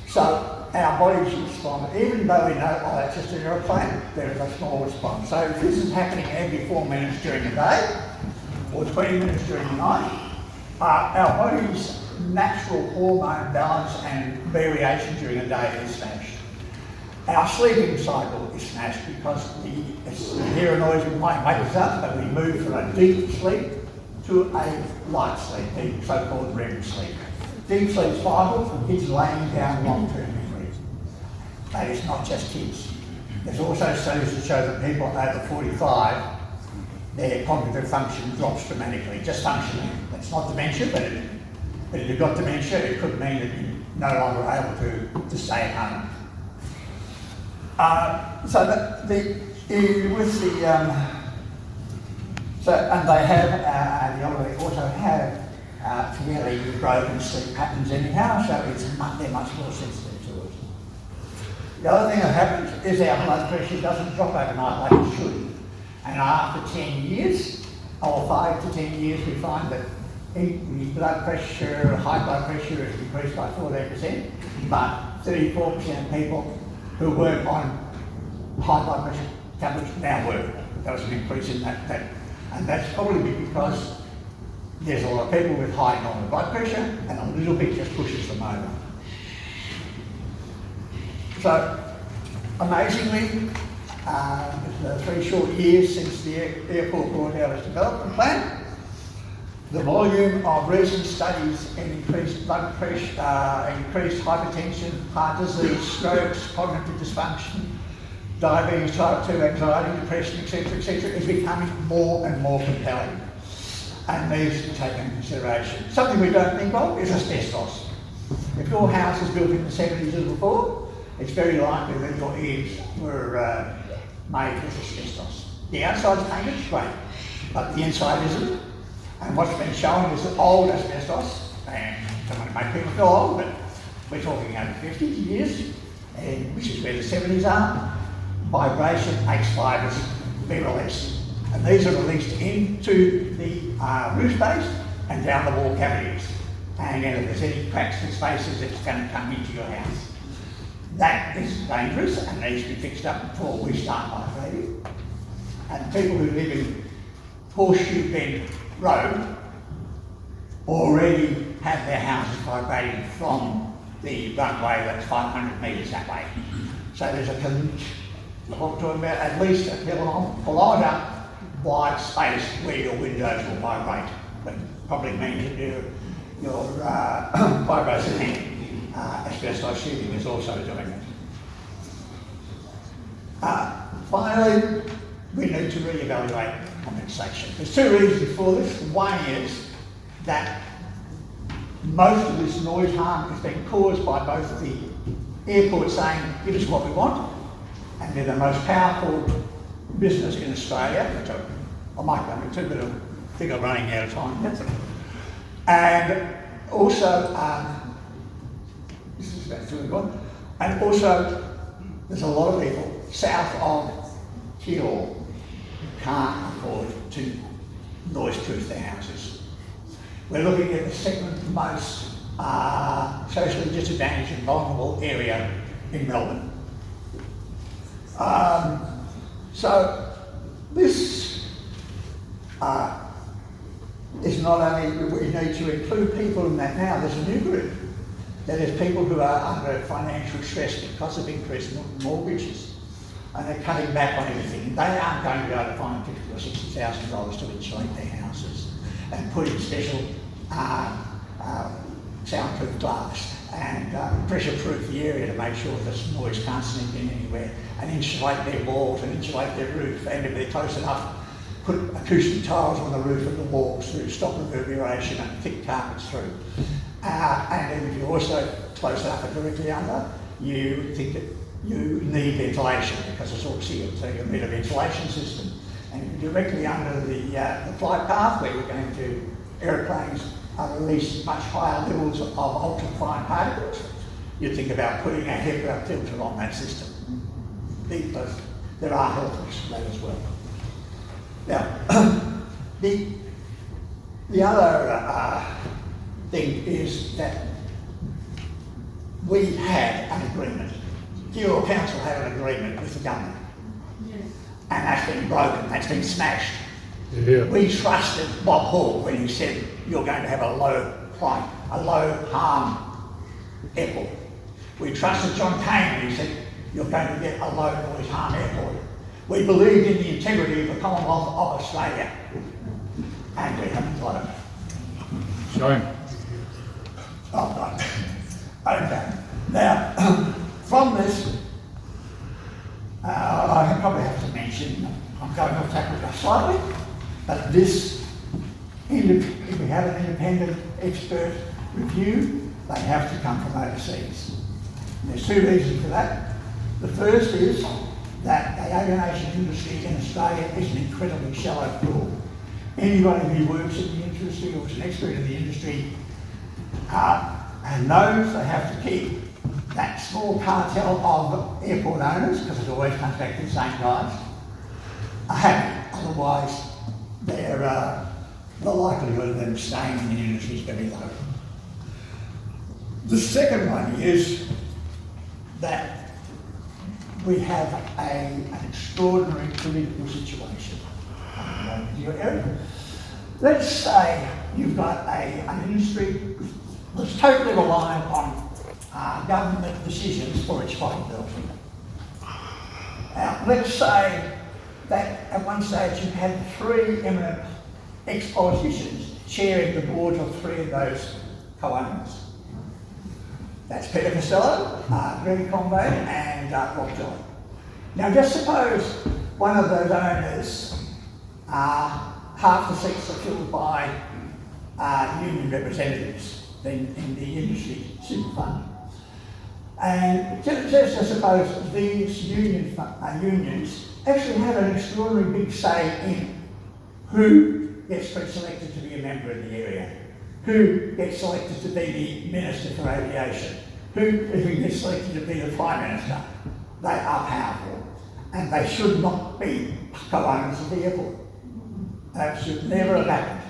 E: So our bodies respond, even though we know, oh, that's just an aeroplane, there is a small response. So if this is happening every 4 minutes during the day, or 20 minutes during the night, our body's natural hormone balance and variation during the day is smashed. Our sleeping cycle is smashed because we hear a noise, we might wake us up, but we move from a deep sleep to a light sleep, the so-called REM sleep. Deep sleep is vital for kids laying down long-term memory. But it's not just kids. There's also studies that show that people over 45, their cognitive function drops dramatically, just functioning. It's not dementia, but if you've got dementia, it could mean that you're no longer able to stay at home. And they have, the elderly also have fairly broken sleep patterns anyhow, so they're much more sensitive to it. The other thing that happens is our blood pressure doesn't drop overnight like it should. And after 10 years, or 5 to 10 years, we find that the blood pressure, high blood pressure is decreased by 14%, but 34% of people who weren't on high blood pressure tablets now work. There was an increase in that. And that's probably because There's a lot of people with high normal blood pressure, and a little bit just pushes them over. So, amazingly, the 3 short years since the airport brought out its development plan, the volume of recent studies in increased blood pressure, increased hypertension, heart disease, strokes, cognitive dysfunction, diabetes type 2, anxiety, depression, etc., is becoming more and more compelling and needs to be taken into consideration. Something we don't think of is asbestos. If your house was built in the 70s or before, it's very likely that your eaves were made with asbestos. The outside's painted, great, but the inside isn't. And what's been shown is that old asbestos, and I don't want to make people feel old, but we're talking over 50 years, and which is where the 70s are, vibration makes fibres be released. And these are released into the roof base and down the wall cavities. And if there's any cracks and spaces, it's going to come into your house. That is dangerous and needs to be fixed up before we start vibrating. And people who live in Horseshoe Bend Road already have their houses vibrating from the runway that's 500 metres that way. So there's a we're talking about at least a kilometre wide space where your windows will vibrate. That probably means that your vibration asbestos shooting is also doing it. Finally, we need to re-evaluate compensation. There's 2 reasons for this. One is that most of this noise harm has been caused by both the airport saying, give us what we want, and they're the most powerful business in Australia, which I might go into, but I think I'm running out of time. And also, this is about 2 o'clock, and also there's a lot of people south of Keilor who can't afford to noise-proof their houses. We're looking at the second most socially disadvantaged and vulnerable area in Melbourne. So this is not only, we need to include people in that now. There's a new group. That is people who are under financial stress because of increased mortgages, and they're cutting back on everything. They aren't going to be able to find $50,000 or $60,000 to insulate their houses and put in special soundproof glass and pressure-proof the area to make sure that noise can't sneak in anywhere, and insulate their walls and insulate their roof, and if they're close enough, put acoustic tiles on the roof and the walls to stop reverberation and thick carpets through. And then if you're also close enough and directly under, you think that you need ventilation because it's all sealed, so you need a ventilation system. And if you're directly under the flight path where you're going to, aeroplanes release much higher levels of ultrafine particles, you think about putting a HEPA filter on that system, because there are health risks with that as well. Now, the other thing is that we had an agreement. Keilor Council had an agreement with the government, yes, and that's been broken, that's been smashed. Yeah. We trusted Bob Hall when he said you're going to have a low harm airport. We trusted John Kane when he said you're going to get a low noise harm airport. We believed in the integrity of the Commonwealth of Australia, and we haven't got it.
C: Show him.
E: Oh, right. Okay. Now, from this, I probably have to mention, I'm going off tackle just slightly, but this, if we have an independent expert review, they have to come from overseas. And there's 2 reasons for that. The first is that the aviation industry in Australia is an incredibly shallow pool. Anybody who works in the industry or is an expert in the industry and knows they have to keep that small cartel of airport owners, because it always comes back to the same guys, are happy. Otherwise, the likelihood of them staying in the industry is very low. The second one is that we have an extraordinary political situation. Let's say you've got an industry that's totally reliant on government decisions for its profitability. Now, let's say that at one stage you had 3 eminent ex-politicians chairing the boards of 3 of those co-owners. That's Peter Costello, Greg Conway and Rob John. Now just suppose one of those owners, half the seats are filled by union representatives in the industry super fund. And just suppose these unions actually have an extraordinary big say in who gets selected to be a member of the area, who gets selected to be the Minister for Aviation, who gets selected to be the Prime Minister. They are powerful, and they should not be co-owners of the airport. That should never have happened.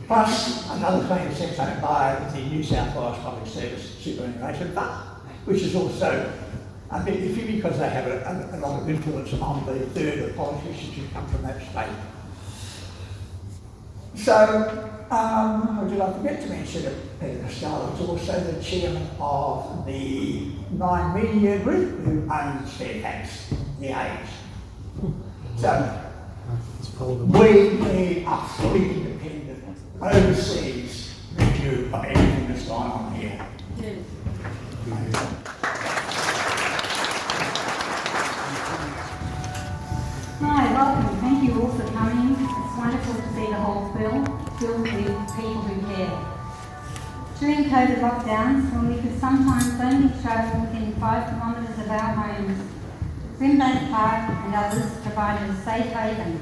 E: Plus, another 20% owned by the New South Wales Public Service Superannuation Fund, which is also a bit iffy because they have a lot of influence on the third of politicians who come from that state. So, would you like to get to mention that Peter Costello is also the chairman of the 9 Media Group, who owns Fairfax, the Age. So, we need a fully independent, overseas review of everything that's going on here.
G: Hi, welcome. Thank you all for coming. It's wonderful to see the whole filled with people who care. During COVID lockdowns, when we could sometimes only travel within 5 kilometres of our homes, Brimbank Park and others provided a safe haven,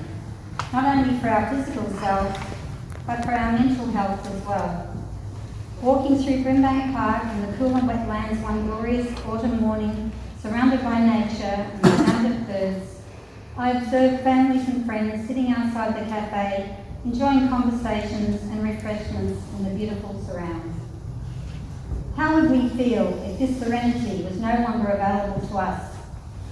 G: not only for our physical selves, but for our mental health as well. Walking through Brimbank Park in the Tulla wetlands one glorious autumn morning, surrounded by nature and the sound of birds, I observed families and friends sitting outside the cafe, enjoying conversations and refreshments in the beautiful surrounds. How would we feel if this serenity was no longer available to us,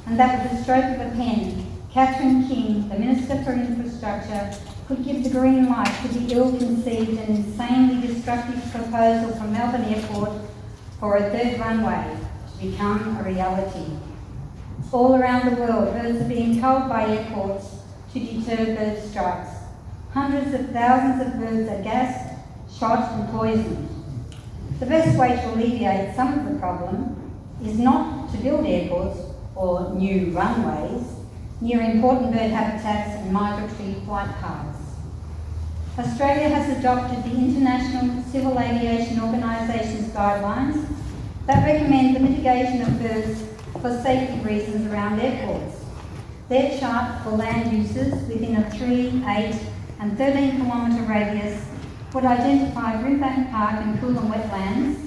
G: and that with the stroke of a pen, Catherine King, the Minister for Infrastructure, could give the green light to the ill-conceived and insanely destructive proposal from Melbourne Airport for a 3rd runway to become a reality? All around the world, birds are being culled by airports to deter bird strikes. Hundreds of thousands of birds are gassed, shot and poisoned. The best way to alleviate some of the problem is not to build airports or new runways near important bird habitats and migratory flight paths. Australia has adopted the International Civil Aviation Organisation's guidelines that recommend the mitigation of birds for safety reasons around airports. Their chart for land uses within a 3, 8 and 13 kilometre radius would identify Brimbank Park and Tulla wetlands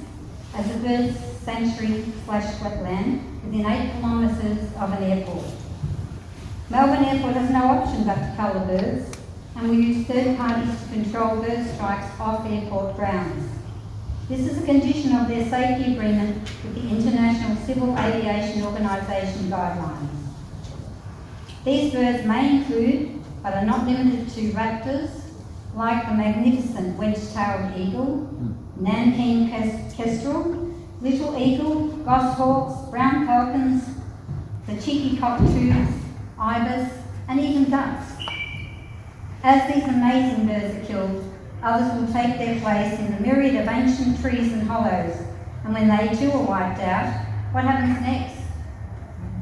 G: as a bird sanctuary/wetland within 8 kilometres of an airport. Melbourne Airport has no option but to cull the birds, and we use third parties to control bird strikes off airport grounds. This is a condition of their safety agreement with the International Civil Aviation Organisation guidelines. These birds may include, but are not limited to, raptors, like the magnificent wedge-tailed eagle, Nanking kestrel, little eagle, goshawks, brown falcons, the cheeky cockatoos, ibis, and even ducks. As these amazing birds are killed, others will take their place in the myriad of ancient trees and hollows, and when they too are wiped out, what happens next?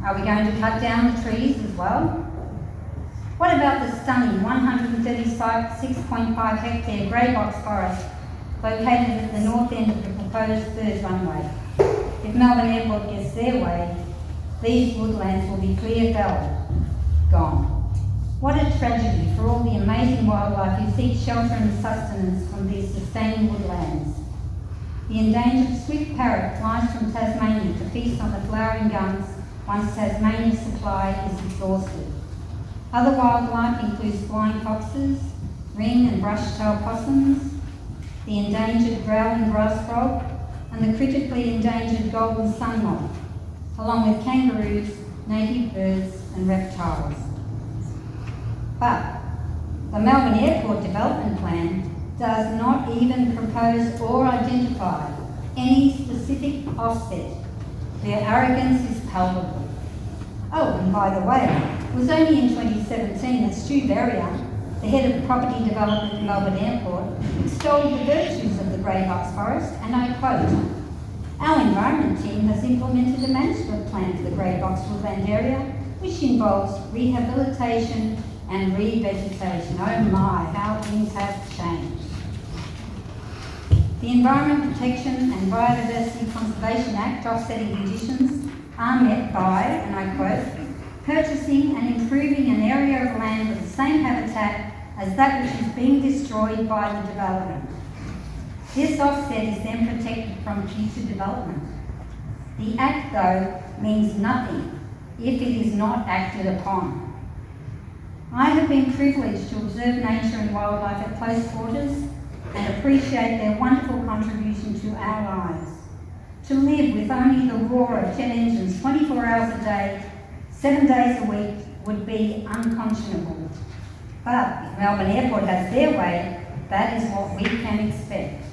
G: Are we going to cut down the trees as well? What about the stunning 136.5 hectare grey box forest located at the north end of the proposed 3rd runway? If Melbourne Airport gets their way, these woodlands will be clear felled, gone. What a tragedy for all the amazing wildlife who seek shelter and sustenance from these sustaining woodlands. The endangered swift parrot flies from Tasmania to feast on the flowering gums once Tasmania's supply is exhausted. Other wildlife includes flying foxes, ring and brush-tailed possums, the endangered growling grass frog, and the critically endangered golden sun moth, along with kangaroos, native birds and reptiles. But the Melbourne Airport Development Plan does not even propose or identify any specific offset. Their arrogance is palpable. Oh, and by the way, it was only in 2017 that Stu Berrier, the head of property development at Melbourne Airport, extolled the virtues of the grey box forest, and I quote, "Our environment team has implemented a management plan for the grey box woodland area, which involves rehabilitation and revegetation." Oh my, how things have changed. The Environment Protection and Biodiversity Conservation Act offsetting conditions are met by, and I quote, "purchasing and improving an area of land with the same habitat as that which is being destroyed by the development." This offset is then protected from future development. The Act, though, means nothing if it is not acted upon. I have been privileged to observe nature and wildlife at close quarters and appreciate their wonderful contribution to our lives. To live with only the roar of jet engines 24 hours a day, 7 days a week would be unconscionable. But if Melbourne Airport has their way, that is what we can expect.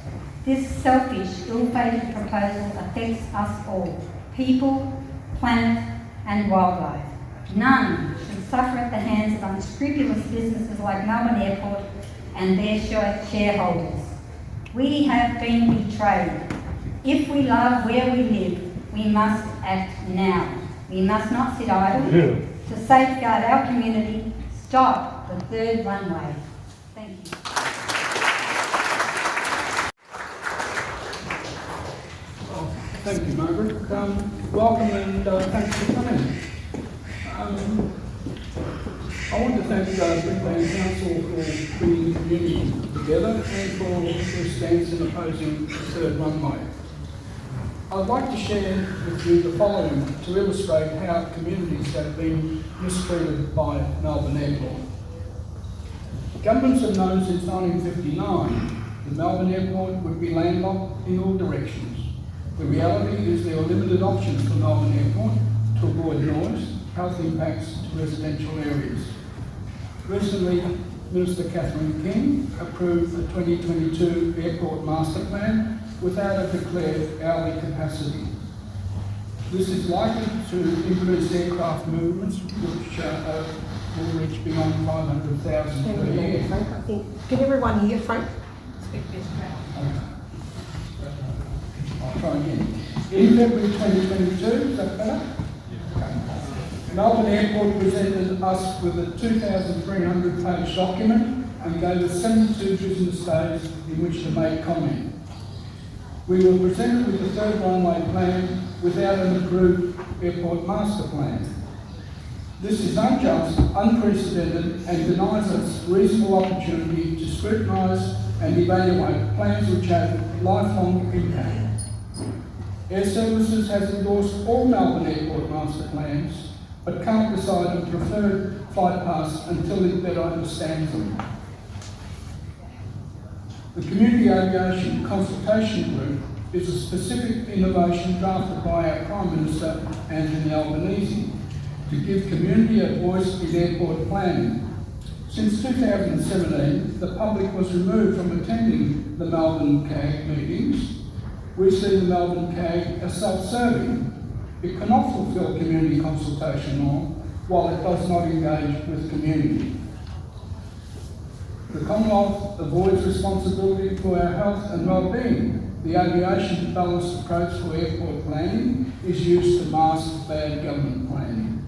G: This selfish, ill-fated proposal affects us all, people, planet and wildlife. None should suffer at the hands of unscrupulous businesses like Melbourne Airport and their shareholders. We have been betrayed. If we love where we live, we must act now. We must not sit idle. To safeguard our community, stop the third runway. Thank you.
F: Thank you, Margaret. Welcome and thanks for coming. I want to thank Brisbane Council for bringing the community together and for their stance in opposing the third runway. I'd like to share with you the following to illustrate how communities have been mistreated by Melbourne Airport. Governments have known since 1959 that Melbourne Airport would be landlocked in all directions. The reality is there are limited options for Melbourne Airport to avoid noise, health impacts to residential areas. Recently, Minister Catherine King approved the 2022 Airport Master Plan without a declared hourly capacity. This is likely to increase aircraft movements, which will reach beyond 500,000 per year.
A: I think, can everyone hear Frank?
F: I'll try again. In February 2022, is that better? Melbourne Airport presented us with a 2,300-page document and gave us 72 business days in which to make comment. We were presented with the third runway plan without an approved airport master plan. This is unjust, unprecedented and denies us reasonable opportunity to scrutinise and evaluate plans which have lifelong impact. Air Services has endorsed all Melbourne Airport master plans but can't decide on preferred flight paths until it better understands them. The Community Aviation Consultation Group is a specific innovation drafted by our Prime Minister, Anthony Albanese, to give community a voice in airport planning. Since 2017, the public was removed from attending the Melbourne CAG meetings. We see the Melbourne CAG as self-serving. It cannot fulfil community consultation law while it does not engage with community. The Commonwealth avoids responsibility for our health and well-being. The aviation balanced approach for airport planning is used to mask bad government planning.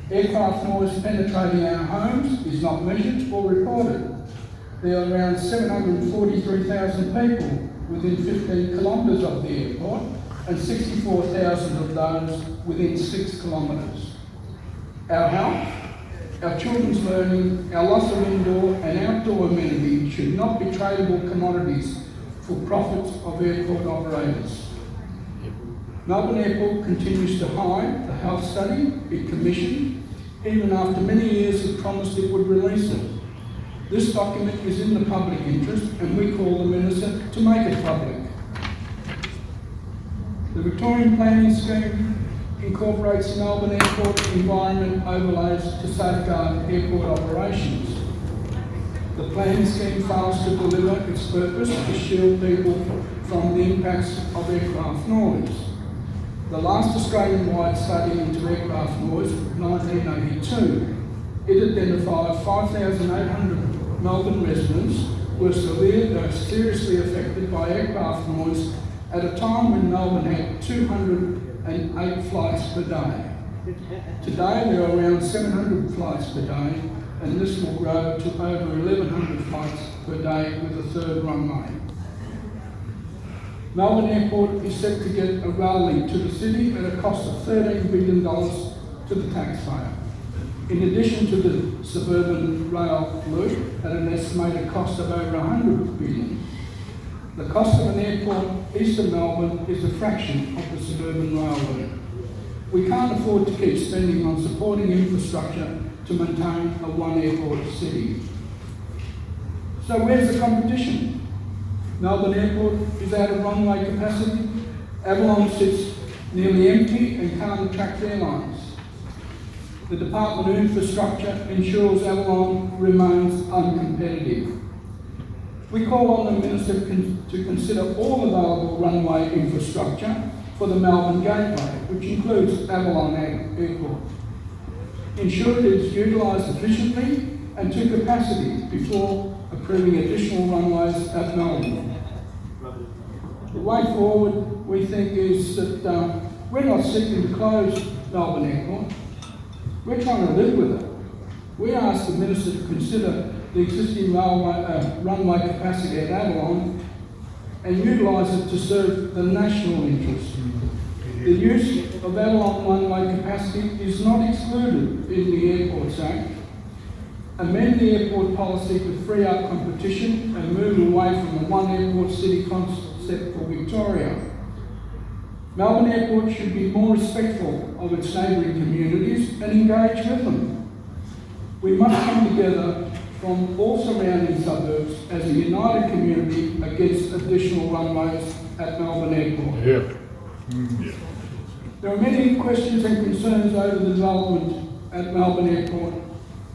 F: Aircraft noise penetrating our homes is not measured or reported. There are around 743,000 people within 15 kilometres of the airport and 64,000 of those within 6 kilometres. Our health, our children's learning, our loss of indoor and outdoor amenity should not be tradable commodities for profits of airport operators. Melbourne Airport continues to hide the health study it commissioned, even after many years it promised it would release it. This document is in the public interest and we call the Minister to make it public. The Victorian Planning Scheme incorporates Melbourne Airport environment overlays to safeguard airport operations. The plan scheme fails to deliver its purpose to shield people from the impacts of aircraft noise. The last Australian-wide study into aircraft noise was 1982. It identified 5,800 Melbourne residents were seriously affected by aircraft noise at a time when Melbourne had 208 flights per day. Today there are around 700 flights per day, and this will grow to over 1,100 flights per day with a third runway. Melbourne Airport is set to get a rail link to the city at a cost of $13 billion to the taxpayer. In addition to the suburban rail loop at an estimated cost of over $100 billion. The cost of an airport east of Melbourne is a fraction of the suburban rail loop. We can't afford to keep spending on supporting infrastructure to maintain a one airport city. So where's the competition? Melbourne Airport is out of runway capacity. Avalon sits nearly empty and can't attract airlines. The Department of Infrastructure ensures Avalon remains uncompetitive. We call on the Minister to consider all available runway infrastructure for the Melbourne Gateway, which includes Avalon Airport. Ensure it is utilised efficiently and to capacity before approving additional runways at Melbourne. The way forward, we think, is that we're not seeking to close Melbourne Airport. We're trying to live with it. We asked the Minister to consider the existing runway capacity at Avalon and utilise it to serve the national interest. The use of Avalon runway capacity is not excluded in the Airports Act. Amend the airport policy to free up competition and move away from the one airport city concept for Victoria. Melbourne Airport should be more respectful of its neighbouring communities and engage with them. We must come together from all surrounding suburbs as a united community against additional runways at Melbourne Airport.
H: Yeah.
F: There are many questions and concerns over the development at Melbourne Airport,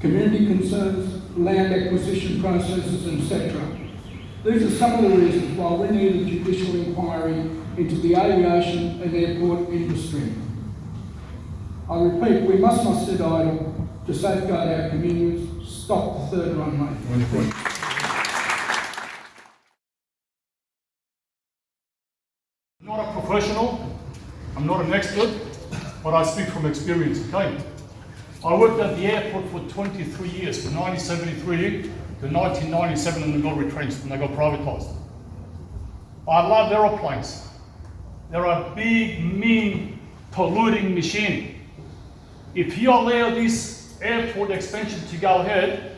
F: community concerns, land acquisition processes, etc. These are some of the reasons why we need a judicial inquiry into the aviation and airport industry. I repeat, we must not sit idle to safeguard our communities. Stop the third runway.
H: I'm not a professional, I'm not an expert, but I speak from experience, okay? I worked at the airport for 23 years, from 1973 to 1997, and they got retrenched and they got privatised. I love aeroplanes. They're a big, mean, polluting machine. If you allow this airport expansion to go ahead,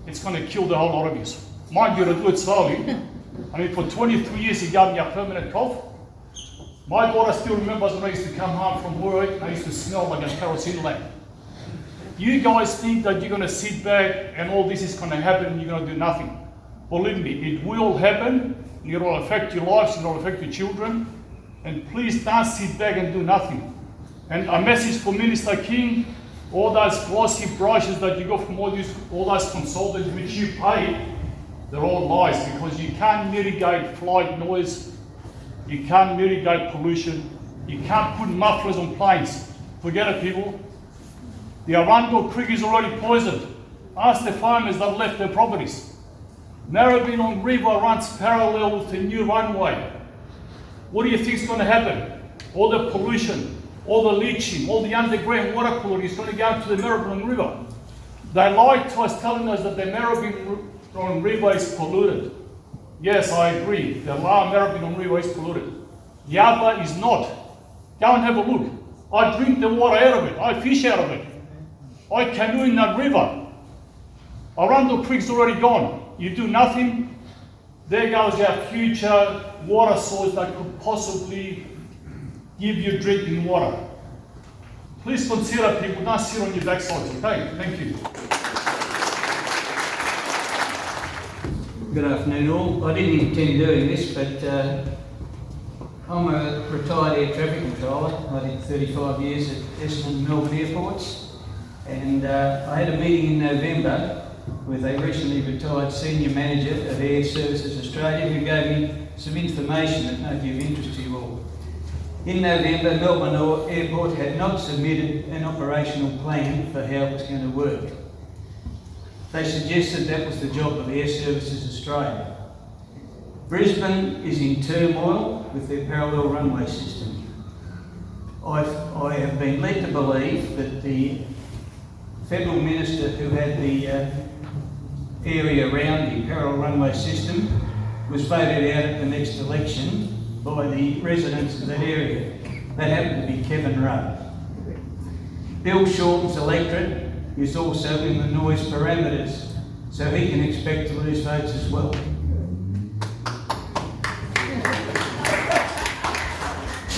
H: it's going to kill the whole lot of you. Mind you, to do it slowly. I mean, for 23 years, he gave me a permanent cough. My daughter still remembers when I used to come home from work, and I used to smell like a kerosene lamp. You guys think that you're going to sit back and all this is going to happen and you're going to do nothing. Believe me, it will happen. It will affect your lives, it will affect your children. And please don't sit back and do nothing. And a message for Minister King, all those glossy brushes that you got from all those consultants which you pay, they're all lies, because you can't mitigate flight noise, you can't mitigate pollution, you can't put mufflers on planes. Forget it, people. The Arundel Creek is already poisoned. Ask the farmers that left their properties. Maribyrnong River runs parallel with the new runway. What do you think is going to happen? All the pollution, all the leaching, all the underground water quality is going to go into the Maribyrnong River. They lied to us, telling us that the Maribyrnong River is polluted. Yes, I agree. The Maribyrnong River is polluted. The other is not. Go and have a look. I drink the water out of it. I fish out of it. I canoe in that river. Arundel Creek's already gone. You do nothing, there goes our future water source that could possibly give you drinking water. Please consider, people, don't sit on your backsides, okay? Thank you.
I: Good afternoon all. I didn't intend doing this, but I'm a retired air traffic controller. I did 35 years at Essendon and Melbourne airports, and I had a meeting in November with a recently retired senior manager of Air Services Australia who gave me some information that may be of interest to you all. In November, Melbourne Airport had not submitted an operational plan for how it was going to work. They suggested that was the job of Air Services Australia. Brisbane is in turmoil with their parallel runway system. I have been led to believe that the Federal Minister who had the area around the parallel runway system was voted out at the next election by the residents of that area. That happened to be Kevin Rudd. Bill Shorten's electorate is also in the noise parameters, so he can expect to lose votes as well.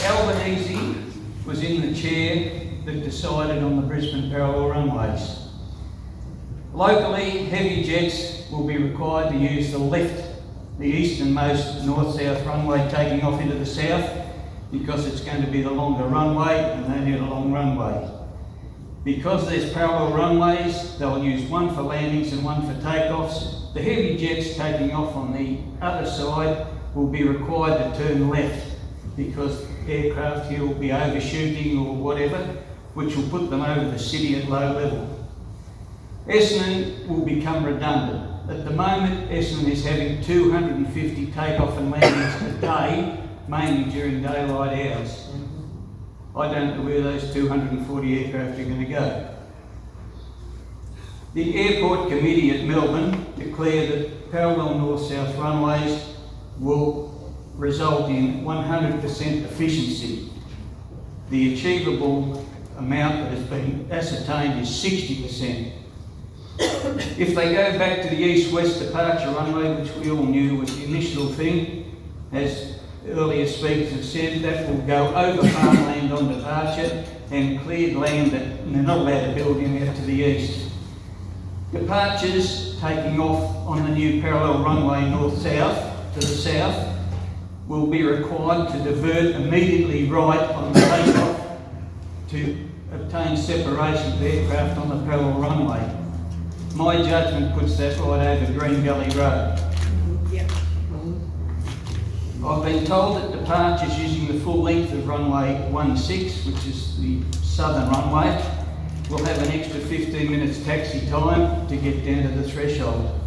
I: Albanese was in the chair that decided on the Brisbane parallel runways. Locally, heavy jets will be required to use the easternmost north-south runway taking off into the south because it's going to be the longer runway and they need a long runway. Because there's parallel runways, they'll use one for landings and one for takeoffs. The heavy jets taking off on the other side will be required to turn left because aircraft here will be overshooting or whatever, which will put them over the city at low level. Essendon will become redundant. At the moment, Essendon is having 250 takeoff and landings a day, mainly during daylight hours. I don't know where those 240 aircraft are going to go. The Airport Committee at Melbourne declared that parallel north-south runways will result in 100% efficiency. The achievable amount that has been ascertained is 60%. If they go back to the east-west departure runway, which we all knew was the initial thing, as earlier speakers have said, that will go over farmland on departure and cleared land that they're not allowed to build in out to the east. Departures taking off on the new parallel runway north-south to the south will be required to divert immediately right on the takeoff to obtain separation of aircraft on the parallel runway. My judgment puts that right over Green Gully Road.
A: Yep.
I: I've been told that departures using the full length of runway 16, which is the southern runway, will have an extra 15 minutes taxi time to get down to the threshold.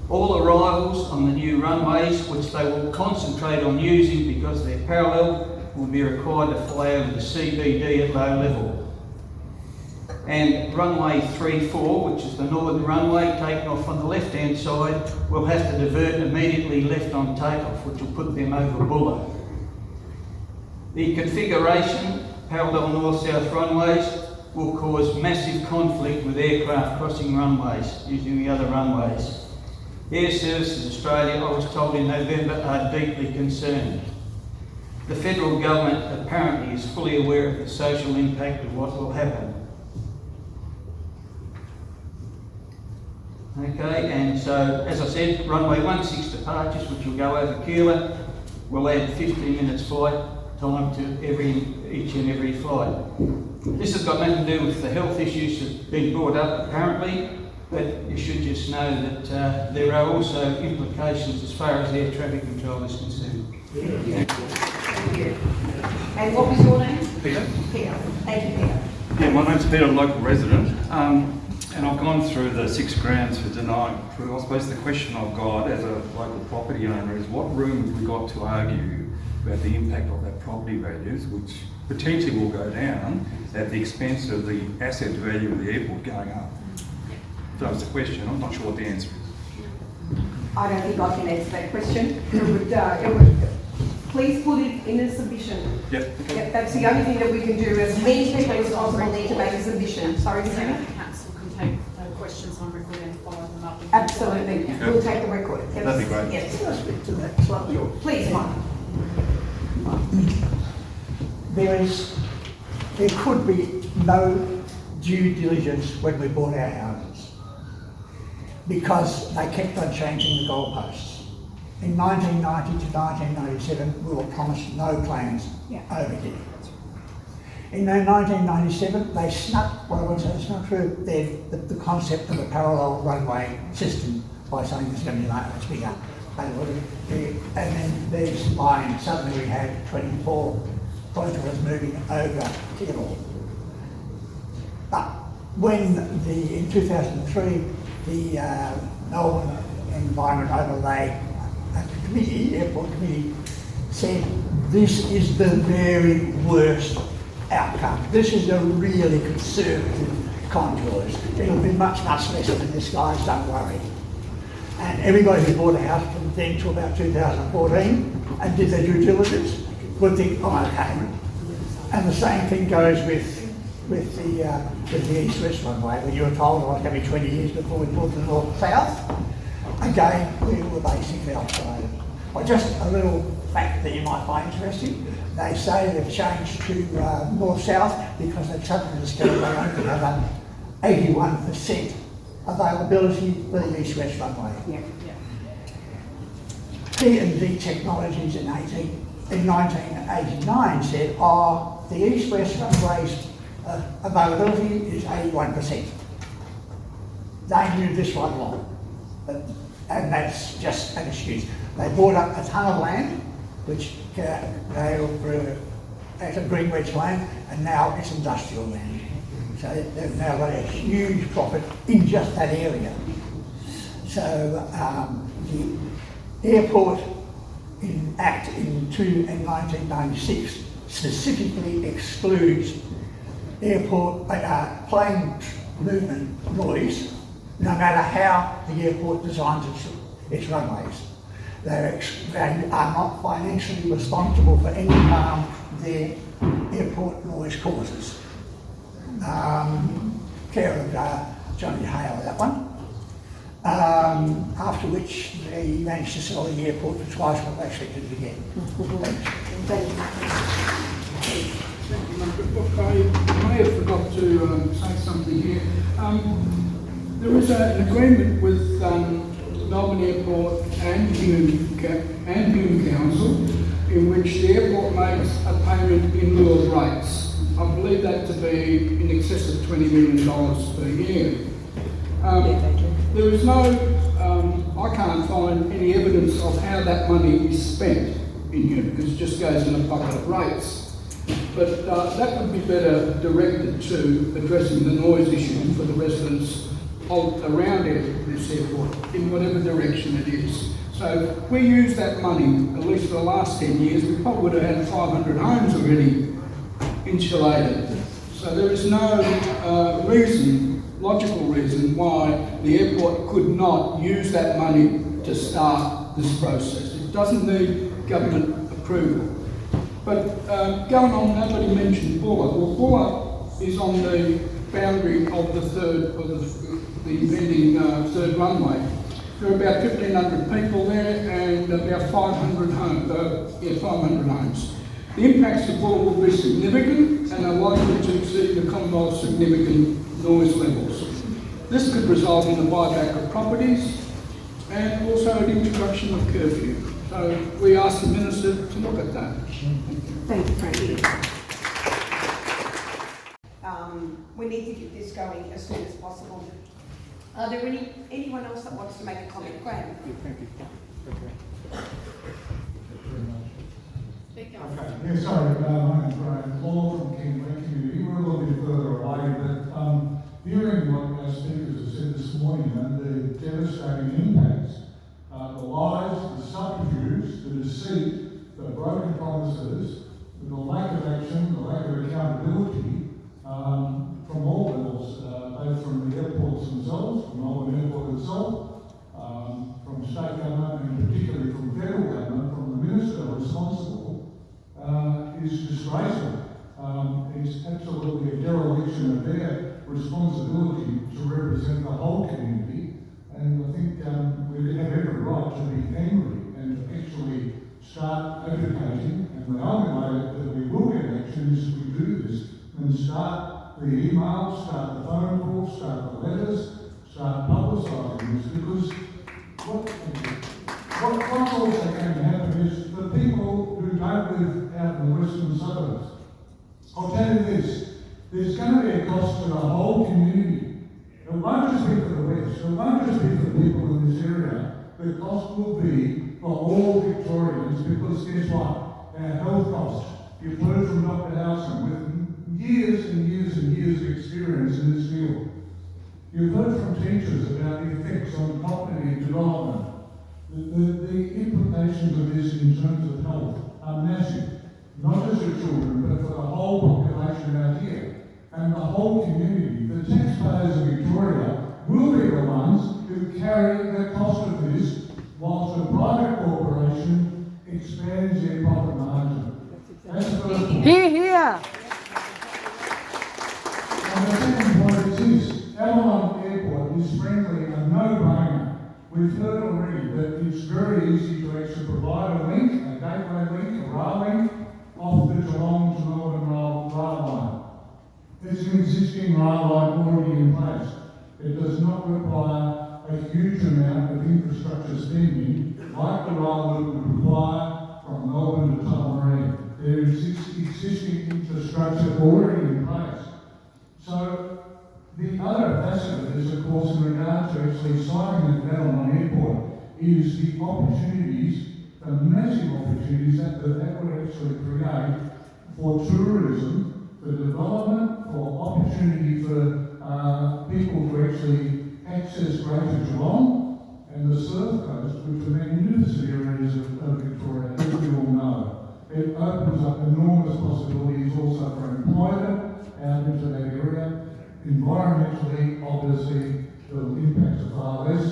I: All arrivals on the new runways, which they will concentrate on using because they're parallel, will be required to fly over the CBD at low level. And runway 34, which is the northern runway, taking off on the left-hand side, will have to divert immediately left on takeoff, which will put them over Buller. The configuration, parallel north-south runways, will cause massive conflict with aircraft crossing runways using the other runways. Air Services Australia, I was told in November, are deeply concerned. The federal government apparently is fully aware of the social impact of what will happen. Okay, and so, as I said, runway 16 departures, which will go over Keilor, will add 15 minutes flight time to each and every flight. This has got nothing to do with the health issues that have been brought up apparently, but you should just know that there are also implications as far as air traffic control is concerned.
A: Thank you. And what was your name?
J: Peter.
A: Peter. Thank you, Peter.
J: Yeah, my name's Peter, local resident, and I've gone through the 6 grounds for denying approval. I suppose the question I've got as a local property owner is what room have we got to argue about the impact of that property values, which potentially will go down at the expense of the asset value of the airport going up? So that's the question. I'm not sure what the answer is.
A: I don't think I can answer that question. It would please put it in a submission.
J: Yep. Okay.
A: Yep, that's the only thing that we can do. As many people as possible need to make a submission. Sorry, Sarah?
B: Council can take questions on record and follow them up.
A: Absolutely.
J: Okay.
A: We'll take the record. Yes.
J: That'd be great.
A: Yes. Can I speak to that slightly? Please, Mike.
E: There could be no due diligence when we bought our houses because they kept on changing the goalposts. In 1990 to 1997, we were promised no plans over here. In 1997, they snuck, well I won't say it's not true, the concept of a parallel runway system by saying it's going to be much bigger. And then these lines, suddenly we had 24 contours moving over Keilor. But when in 2003, the Melbourne Environment Overlay Committee, Airport Committee, said this is the very worst outcome. This is a really conservative contours. It'll be much, much less than this, guys, don't worry. And everybody who bought a house from then to about 2014 and did their due diligence would think, oh, okay. And the same thing goes with the east-west runway, where you were told it was going to be 20 years before we pulled the north-south. Again, we were basically offside. Well, just a little fact that you might find interesting. They say they've changed to north-south because they've suddenly discovered they only have an 81% availability for the east-west runway.
A: Yeah.
E: P&D Technologies in 1989 said, the east-west runway's availability is 81%. They knew this right along, and that's just an excuse. They bought up a ton of land, which they were as a green wedge land, and now it's industrial land. So they've now got a huge profit in just that area. So the airport Act in 1996 specifically excludes airport plane movement noise, no matter how the airport designs its runways. They are not financially responsible for any harm their airport noise causes. Care of Johnny Hale, that one. After which they managed to sell the airport for twice what they expected to get.
F: Look, I may have forgot to say something here. There is an agreement with Melbourne Airport and Hume Council in which the airport makes a payment in lieu of rates. I believe that to be in excess of $20 million per year. There is no, I can't find any evidence of how that money is spent in Hume, because it just goes in a bucket of rates. But that would be better directed to addressing the noise issue for the residents around this airport, in whatever direction it is. So if we use that money, at least for the last 10 years, we probably would have had 500 homes already insulated. So there is no logical reason why the airport could not use that money to start this process. It doesn't need government approval. But going on, nobody mentioned Bulla. Well, Bulla is on the boundary of the impending third runway. There are about 1,500 people there and about 500 homes. The impacts of Bulla will be significant and are likely to exceed the Commonwealth's significant noise levels. This could result in the buyback of properties and also an introduction of curfew. So we ask the Minister to look at that.
A: Thank you, Frankie. We need to get this going as soon as possible. Are there anyone else that wants to make a comment? Graham?
K: Thank you.
B: Speak up.
K: Okay. Yeah, sorry, my name's Graham Law from Keilor community. We're a little bit further away, but hearing what our speakers have said this morning and the devastating impacts, the lies, the subterfuge, the deceit, the broken promises, the lack of action, the lack of accountability from all levels, both from the airports themselves, from Melbourne Airport itself, from state government and particularly from federal government, from the minister responsible, is disgraceful. It's absolutely a dereliction of their responsibility to represent the whole community, and I think we have every right to be angry and to actually start advocating, and the only way that we will get action is if we do this and start the emails, start the phone calls, start the letters, start publicising this, because what's also going to happen is the people who don't live out in the western suburbs, I'll tell you this, there's going to be a cost to the whole community. It won't just be for the West, it won't just be for the people in this area. The cost will be for all Victorians, because guess what? Our health costs. You've heard from Dr. Howson with years and years and years of experience in this field. You've heard from teachers about the effects on cognitive development. The implications of this in terms of health are massive, not just for children, but for the whole population out here and the whole community. The taxpayers of Victoria will be the ones who carry the cost of this, whilst a private corporation expands their profit margin. That's the first point.
A: Hear, hear.
K: And the second point is this: Avalon Airport is frankly a no-brainer. We've heard already that it's very easy to actually provide a link, a gateway link, a rail link, off the Geelong to Melbourne rail line. There's an existing rail line already in place. It does not require a huge amount of infrastructure spending like the rail loop would require from Melbourne to Tullamarine. There is existing infrastructure already in place. So the other facet of this, of course, in regard to actually signing the Avalon Airport, is the opportunities, the massive opportunities that would actually create for tourism, for development, for opportunity for people to actually access Greater Geelong and the Surf Coast, which are magnificent areas of Victoria, as we all know. It opens up enormous possibilities also for employment out into that area. Environmentally, obviously, the impacts are far less.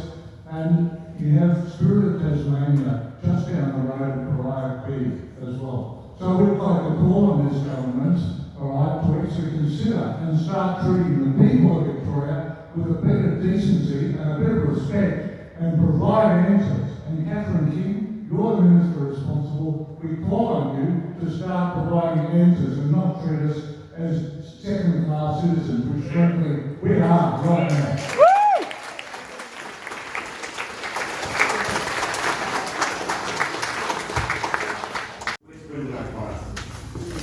K: And you have Spirit of Tasmania just down the road at Pariah Peak as well. So we'd like to call on this government, all right, to actually consider and start treating the people of Victoria with a better decency and a better respect and provide answers. And Catherine King, you're the Minister responsible. We call on you to start providing answers and not treat us as second-class citizens, which frankly we are right now.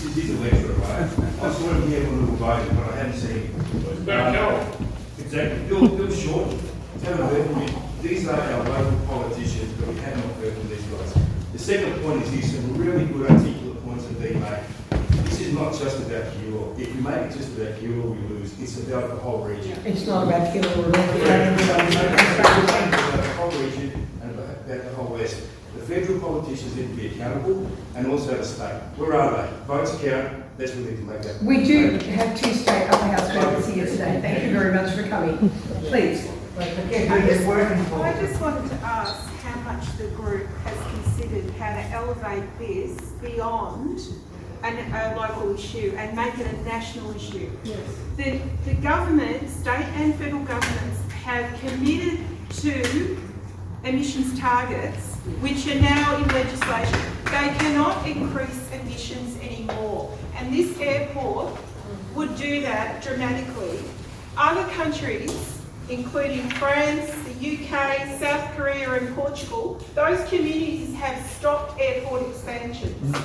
L: This is a lecture, right? I saw him here on a little version, but I hadn't seen him.
H: It's about Keilor.
L: Exactly. Bill Short, haven't heard from him. These are our local politicians, but we have not heard from these guys. The second point is this, some really good articulate points have been made. This is not just about Keilor. If we make it just about Keilor, we lose. It's about the whole region.
A: It's not about Keilor.
L: It's about the whole region and about the whole West. The federal politicians need to be accountable, and also the state. Where are they? Votes count. That's what we need to make that.
A: We do have two state upper house members here today. Thank you very much for coming. Please.
M: I just wanted to ask how much the group has considered how to elevate this beyond a local issue and make it a national issue.
A: Yes.
M: The government, state and federal governments, have committed to emissions targets which are now in legislation. They cannot increase emissions anymore, and this airport would do that dramatically. Other countries, including France, the UK, South Korea and Portugal, those communities have stopped airport expansions.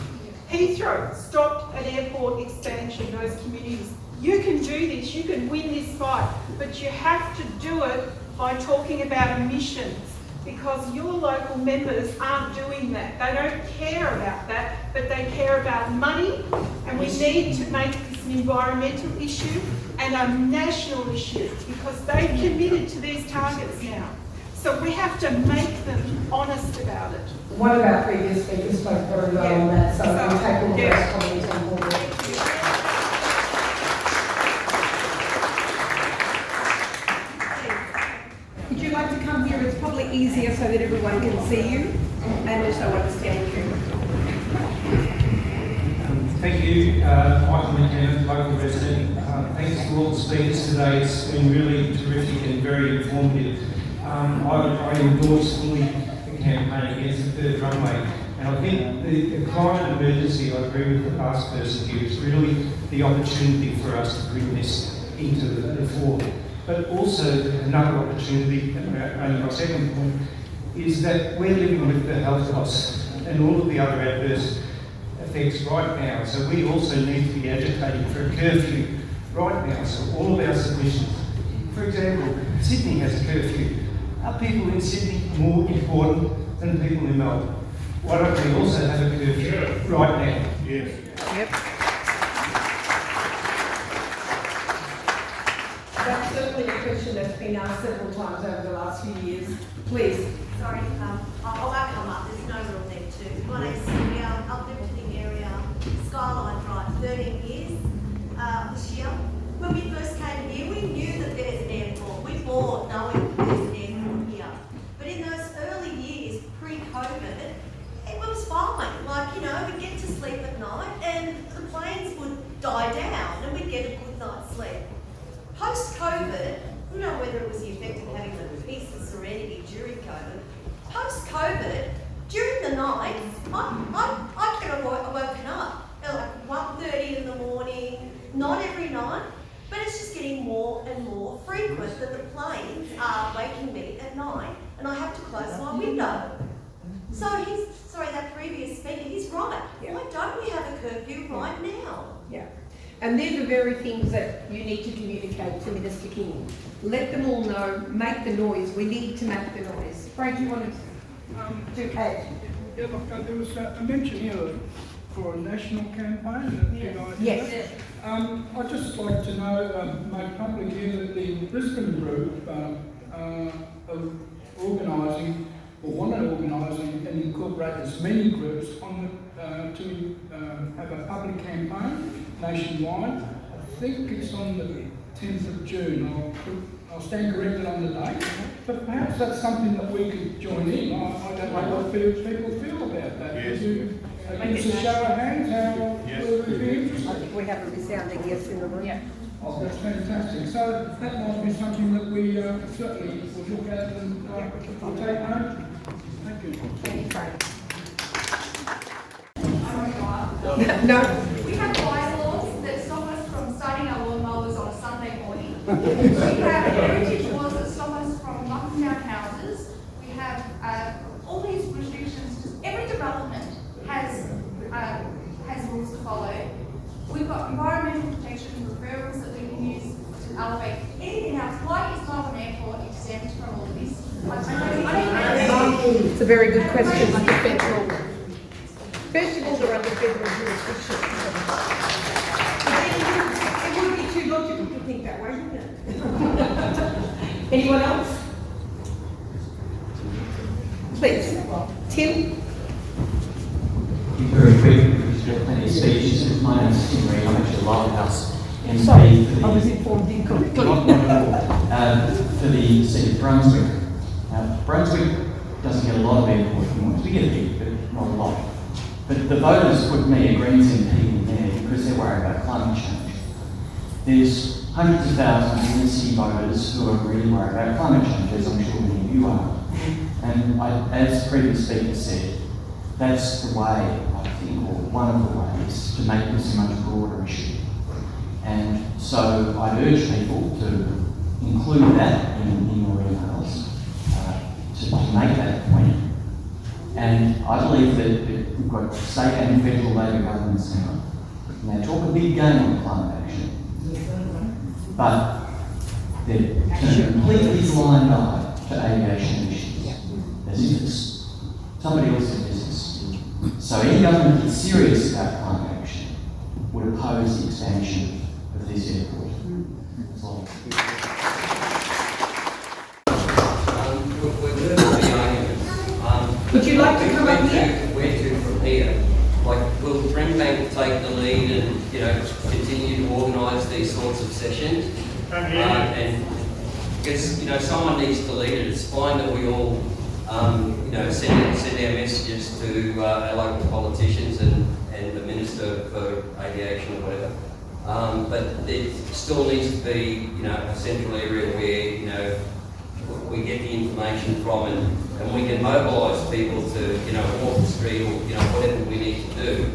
M: Heathrow stopped an airport expansion, those communities. You can do this, you can win this fight, but you have to do it by talking about emissions, because your local members aren't doing that. They don't care about that, but they care about money, and we need to make this an environmental issue and a national issue, because they've committed to these targets now. So we have to make them honest about it.
A: One of our previous speakers spoke very well on that, so we'll take all of those comments on board. Would you like to come here? It's probably easier so that everyone can see you and also understand you.
N: Thank you, Michael McKenna, local resident. Thanks to all the speakers today. It's been really terrific and very informative. I endorse fully the campaign against the third runway. And I think the climate emergency, I agree with the past person here, is really the opportunity for us to bring this into the fore. But also another opportunity, and my second point, is that we're living with the health costs and all of the other adverse effects right now. So we also need to be agitating for a curfew right now. So all of our submissions. For example, Sydney has a curfew. Are people in Sydney more important than people in Melbourne? Why don't we also have a curfew right now?
L: Yes.
A: Yep. That's certainly a question that's been asked several times over the last few years. Please.
O: Sorry, I won't come up, there's no real need to. My name's Sylvia, I've lived in the area, Skyline Drive, 13 years this year. When we first came here, we knew that there's an airport. We bought knowing there's an airport here. But in those early years, pre-COVID, it was fine. Like, you know, we'd get to sleep at night and the planes would die down and we'd get a good night's sleep. Post-COVID, I don't know whether it was the effect of having the peace and serenity during COVID. Post-COVID, during the night, I could have woken up at like 1:30 in the morning, not every night, but it's just getting more and more frequent that the planes are waking me at night and I have to close my window. So that previous speaker, he's right.
A: Yeah.
O: Why don't we have a curfew right now?
A: Yeah. And they're the very things that you need to communicate to Minister King. Let them all know, make the noise. We need to make the noise. Frank, you want to add?
F: Yeah, look, there was a mention here for a national campaign.
A: Yes.
F: I'd just like to know, make public here that the Brisbane group are organising, or want to organise and incorporate as many groups on to have a public campaign nationwide. I think it's on the 10th of June. I'll stand corrected on the date, but perhaps that's something that we could join in. I don't know what people feel about that.
L: Yes.
F: Would you give us a show of hands? How would we be interested?
A: I think we have a resounding yes in the room. Yeah.
F: Oh, that's fantastic. So that might be something that we certainly will look at and will take note. Thank you.
A: Thank you, Frank.
P: No. We have bylaws that stop us from starting our lawnmowers on a Sunday morning. We have heritage laws that stop us from knocking down houses. We have all these restrictions. Just every development has rules to follow. We've got environmental protection referrals that we can use to elevate anything else. Why is Melbourne Airport exempt from all of this?
A: It's a very good question. First of all, they're under federal jurisdiction. It would be too logical to think that way, wouldn't it? Anyone else? Please. Tim?
Q: Very quick, because there are plenty of speeches. My name is Tim Reid, I'm actually a Lighthouse MP
A: Sorry, I was informed incorrectly.
Q: for the seat of Brunswick. Brunswick doesn't get a lot of airport points. We get a bit, but not a lot. But the voters put me, a Greens MP, in there because they're worried about climate change. There's hundreds of thousands of inner city voters who are really worried about climate change, as I'm sure many of you are. And as the previous speaker said, that's the way, I think, or one of the ways to make this a much broader issue. And so I'd urge people to include that in your emails, to make that point. And I believe that we've got state and federal Labor governments now. And they talk a big game on climate action. But they're turning a completely blind eye to aviation emissions, as if it's somebody else's business. So any government that's serious about climate action would oppose the expansion of this airport. That's all.
A: Would you like to come up here?
R: Where to from here? Like, will Greenbank take the lead and, continue to organise these sorts of sessions? And because, someone needs to lead it. It's fine that we all, send our messages to our local politicians and the Minister for Aviation or whatever. But there still needs to be, a central area where, we get the information from and we can mobilise people to, walk the street or, whatever we need to do,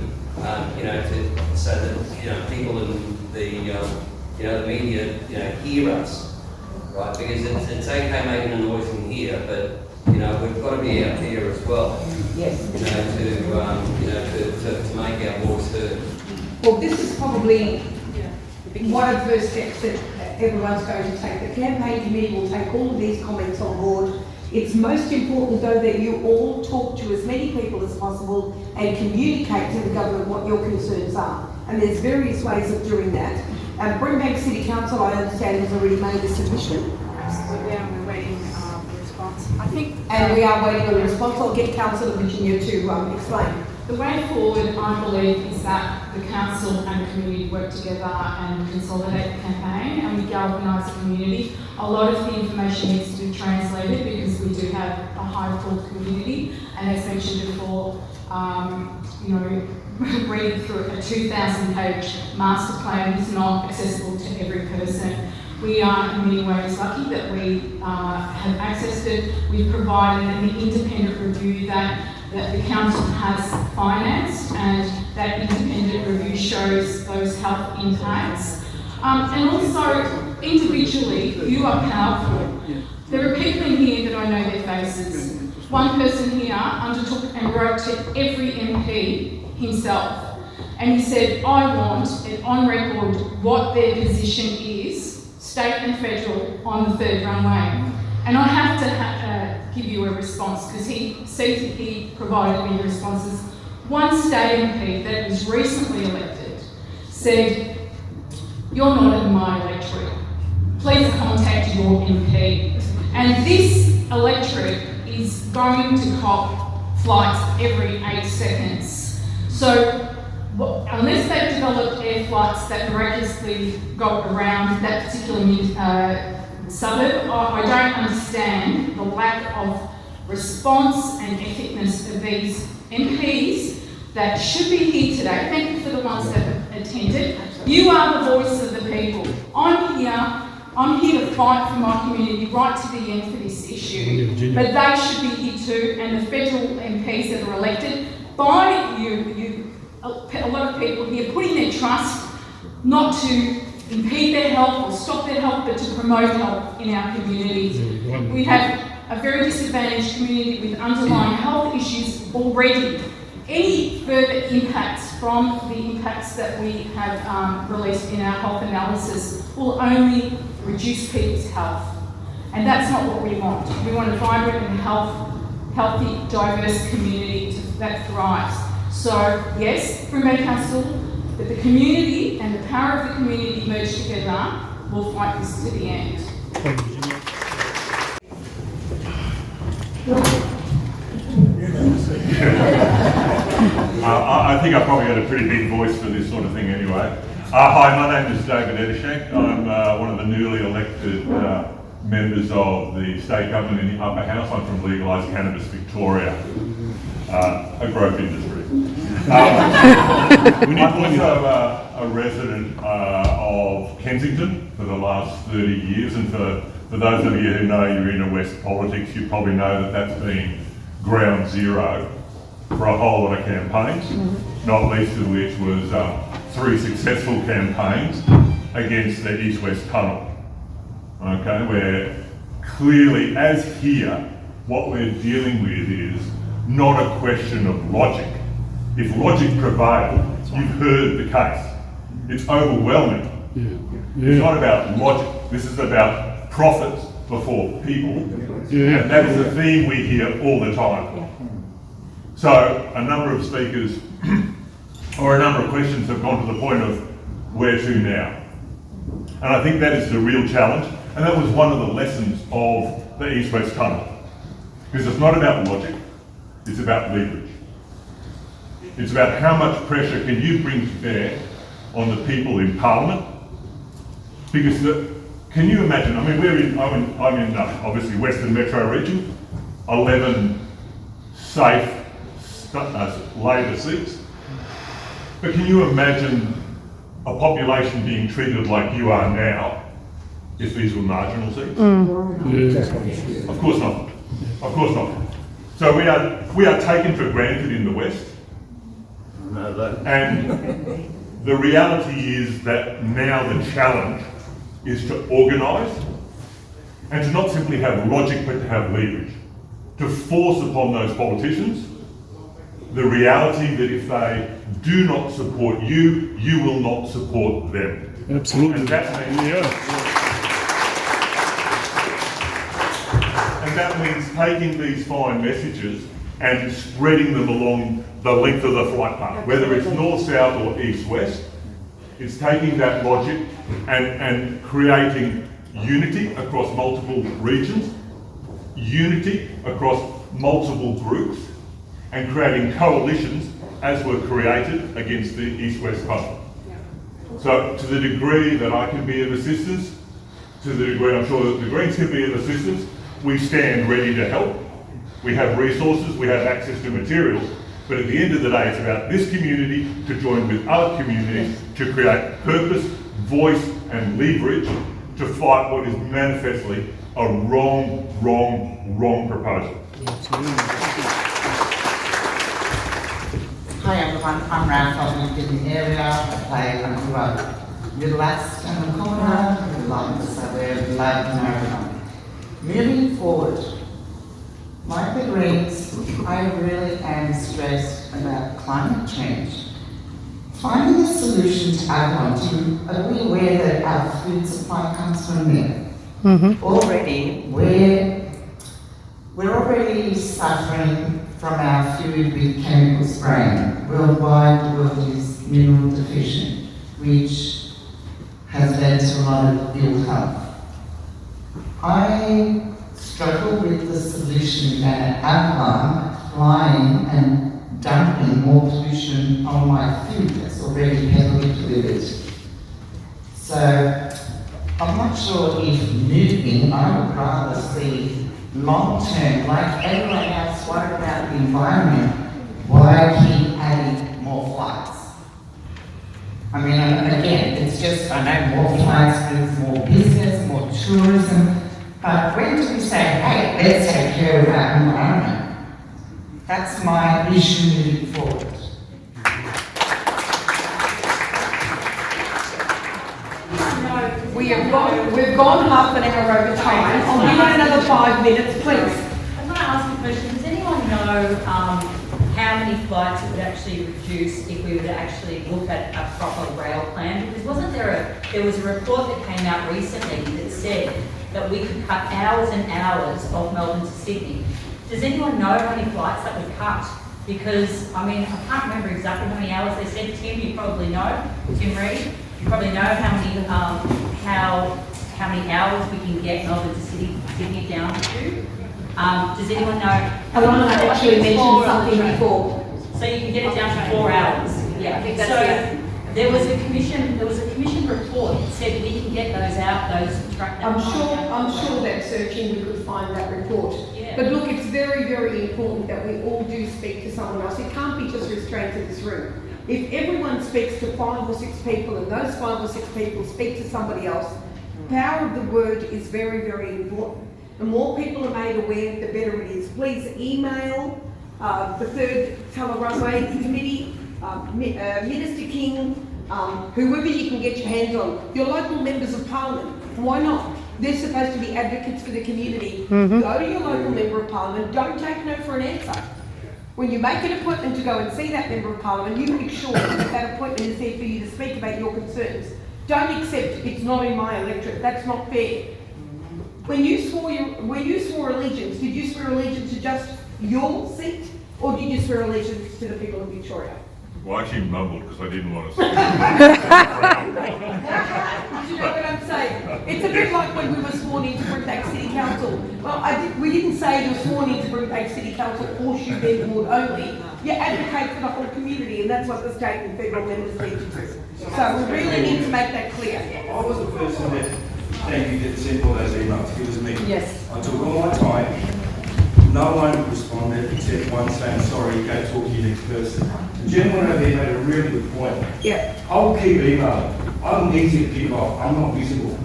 R: so that, people in the media, hear us, right? Because it's okay making a noise in here, but you know, we've got to be out there as well.
A: Yes.
R: To make our voice heard.
A: Well, this is probably one of the first steps that everyone's going to take. The campaign committee will take all of these comments on board. It's most important, though, that you all talk to as many people as possible and communicate to the government what your concerns are. And there's various ways of doing that. Brimbank City Council, I understand, has already made a submission.
B: Absolutely, and we're waiting for a response. I think,
A: and we are waiting on a response. I'll get Councillor Virginia to explain.
B: The way forward, I believe, is that the council and the community work together and consolidate the campaign, and we galvanise the community. A lot of the information needs to be translated because we do have a high-called community, and as mentioned before, reading through a 2,000-page master plan is not accessible to every person. We are in many ways lucky that we have accessed it. We've provided an independent review that the council has financed, and that independent review shows those health impacts. And also, individually, you are powerful. There are people in here that I know their faces. One person here undertook and wrote to every MP himself, and he said, I want it on record what their position is, state and federal, on the third runway. And I have to give you a response, because he provided me the responses. One state MP that was recently elected said, you're not in my electorate. Please contact your MP. And this electorate is going to cop flights every 8 seconds. So unless they've developed air flights that miraculously go around that particular suburb, I don't understand the lack of response and ethicness of these MPs that should be here today. Thank you for the ones that have attended. You are the voice of the people. I'm here to fight for my community right to the end for this issue. But they should be here too, and the federal MPs that are elected by you, a lot of people here, putting their trust not to impede their health or stop their health, but to promote health in our communities. We have a very disadvantaged community with underlying health issues already. Any further impacts from the impacts that we have released in our health analysis will only reduce people's health. And that's not what we want. We want a vibrant and healthy, diverse community that thrives. So yes, Brimbank Council, that the community and the power of the community merge together will fight this to the end.
S: I think I probably got a pretty big voice for this sort of thing anyway. Hi, my name is David Eddershank. I'm one of the newly elected members of the state government in the upper house. I'm from Legalised Cannabis Victoria, a growth industry. I'm also a resident of Kensington for the last 30 years, and for those of you who know you're in West politics, you probably know that that's been ground zero for a whole lot of campaigns, not least of which was 3 successful campaigns against the East-West Tunnel. Okay, where clearly, as here, what we're dealing with is not a question of logic. If logic prevailed, you've heard the case. It's overwhelming. It's not about logic. This is about profits before people. And that is a theme we hear all the time. So a number of speakers or a number of questions have gone to the point of where to now. And I think that is the real challenge. And that was one of the lessons of the East-West Tunnel. Because it's not about logic, it's about leverage. It's about how much pressure can you bring to bear on the people in Parliament. Because can you imagine, I mean, I'm in obviously Western Metro region, 11 safe Labor seats. But can you imagine a population being treated like you are now if these were marginal seats? Of course not. Of course not. So we are taken for granted in the West. And the reality is that now the challenge is to organise and to not simply have logic but to have leverage. to force upon those politicians the reality that if they do not support you, you will not support them.
H: Absolutely.
S: And that means, and that means taking these fine messages and spreading them along the length of the flight path, whether it's north-south or east-west. It's taking that logic and creating unity across multiple regions, unity across multiple groups, and creating coalitions as were created against the east-west puzzle. So to the degree that I can be of assistance, to the degree I'm sure that the Greens can be of assistance, we stand ready to help. We have resources, we have access to materials, but at the end of the day, it's about this community to join with other communities to create purpose, voice, and leverage to fight what is manifestly a wrong proposal.
T: Hi everyone, I'm Ralph. I live in the area. I play and grew up relaxed and corner, we love the suburb, like Melbourne. Moving forward, like the Greens, I really am stressed about climate change. Finding a solution to agriculture, are we aware that our food supply comes from there? Already, we're already suffering from our food with chemical spraying. Worldwide, the world is mineral deficient, which has led to a lot of ill health. I struggle with the solution that Avalon flying and dumping more pollution on my food that's already heavily polluted. So I'm not sure if moving, I would rather see long-term, like everyone else, what about the environment? Why keep adding more flights? I mean, again, it's just, I know more flights means more business, more tourism, but when do we say, hey, let's take care of our environment? That's my issue moving forward.
A: We've gone half an hour over time. I'll give it another 5 minutes, please.
U: I want to ask a question. Does anyone know how many flights it would actually reduce if we were to actually look at a proper rail plan? Because wasn't there was a report that came out recently that said that we could cut hours and hours of Melbourne to Sydney. Does anyone know how many flights that would cut? Because, I mean, I can't remember exactly how many hours they said. Tim, you probably know. Tim Reid, you probably know how many hours we can get Melbourne to Sydney down to. Does anyone know?
A: Alana actually mentioned something before.
U: So you can get it down to 4 hours. Yeah, I think that's so. There was a commission report that said we can get those out,
A: I'm sure that searching we could find that report.
U: Yeah.
A: But look, it's very, very important that we all do speak to someone else. It can't be just restrained to this room. If everyone speaks to 5 or 6 people and those 5 or 6 people speak to somebody else, power of the word is very, very important. The more people are made aware, the better it is. Please email the 3rd Tulla Runway Committee, Minister King, whoever you can get your hands on, your local members of parliament. Why not? They're supposed to be advocates for the community. Go to your local member of parliament, don't take no for an answer. When you make an appointment to go and see that member of parliament, you make sure that that appointment is there for you to speak about your concerns. Don't accept it's not in my electorate. That's not fair. When you swore allegiance, did you swear allegiance to just your seat, or did you swear allegiance to the people of Victoria?
S: Well, I actually mumbled because I didn't want to say it.
A: You know what I'm saying? It's a bit like when we were sworn in to bring back City Council. Well, we didn't say you were sworn in to bring back City Council horseshoe bend board only. You advocate for the whole community, and that's what the state and federal members need to do. So we really need to make that clear.
L: I was the person that, thank you, that sent all those emails. It was me.
A: Yes.
L: I took all my time. No one responded except one saying, sorry, go talk to your next person. The gentleman over there made a really good point.
A: Yeah.
L: I will keep emailing. I'm easy to pick off. I'm not visible.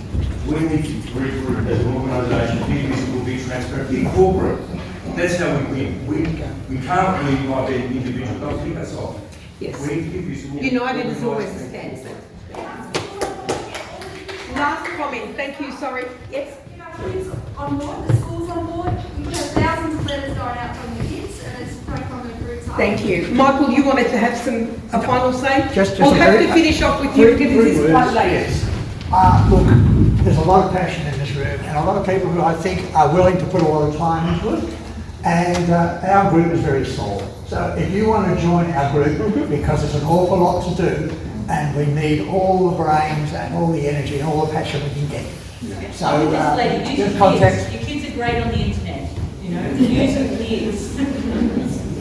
L: We need to regroup as an organisation, be visible, be transparent, be corporate. That's how we win. We can't win by being individual. Don't pick us off.
A: Yes.
L: We need to be visible.
A: United is always a stand. Last comment. Thank you. Sorry. Yes.
P: kids on board, the school's on board. You could have thousands of letters going out from the kids, and it's coming from the group's heart.
A: Thank you. Michael, you wanted to have a final say?
E: Just
A: we'll
E: a
A: have
E: very-
A: to finish off with you because it is quite late.
E: Yes. Look, there's a lot of passion in this room and a lot of people who I think are willing to put a lot of time into it. And our group is very small. So if you want to join our group, because there's an awful lot to do and we need all the brains and all the energy and all the passion we can get. So just contact.
U: Your kids are great on the internet, you know, use of kids.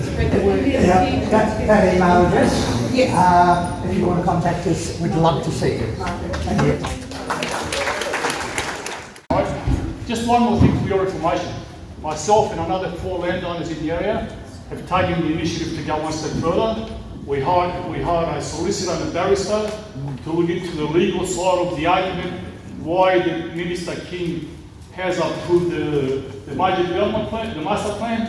U: Spread the word.
E: Yeah, that email address. Yes. If you want to contact us, we'd love to see you. Thank you.
H: Just one more thing for your information. Myself and another 4 landowners in the area have taken the initiative to go one step further. We hired a solicitor and a barrister to look into the legal side of the argument why the Minister King has approved the major development plan, the master plan,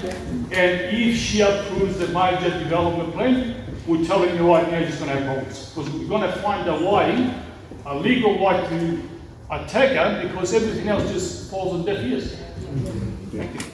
H: and if she approves the major development plan, we're telling you right now she's going to have problems. Because we're going to find a way, a legal way to attack her, because everything else just falls on deaf ears. Thank you.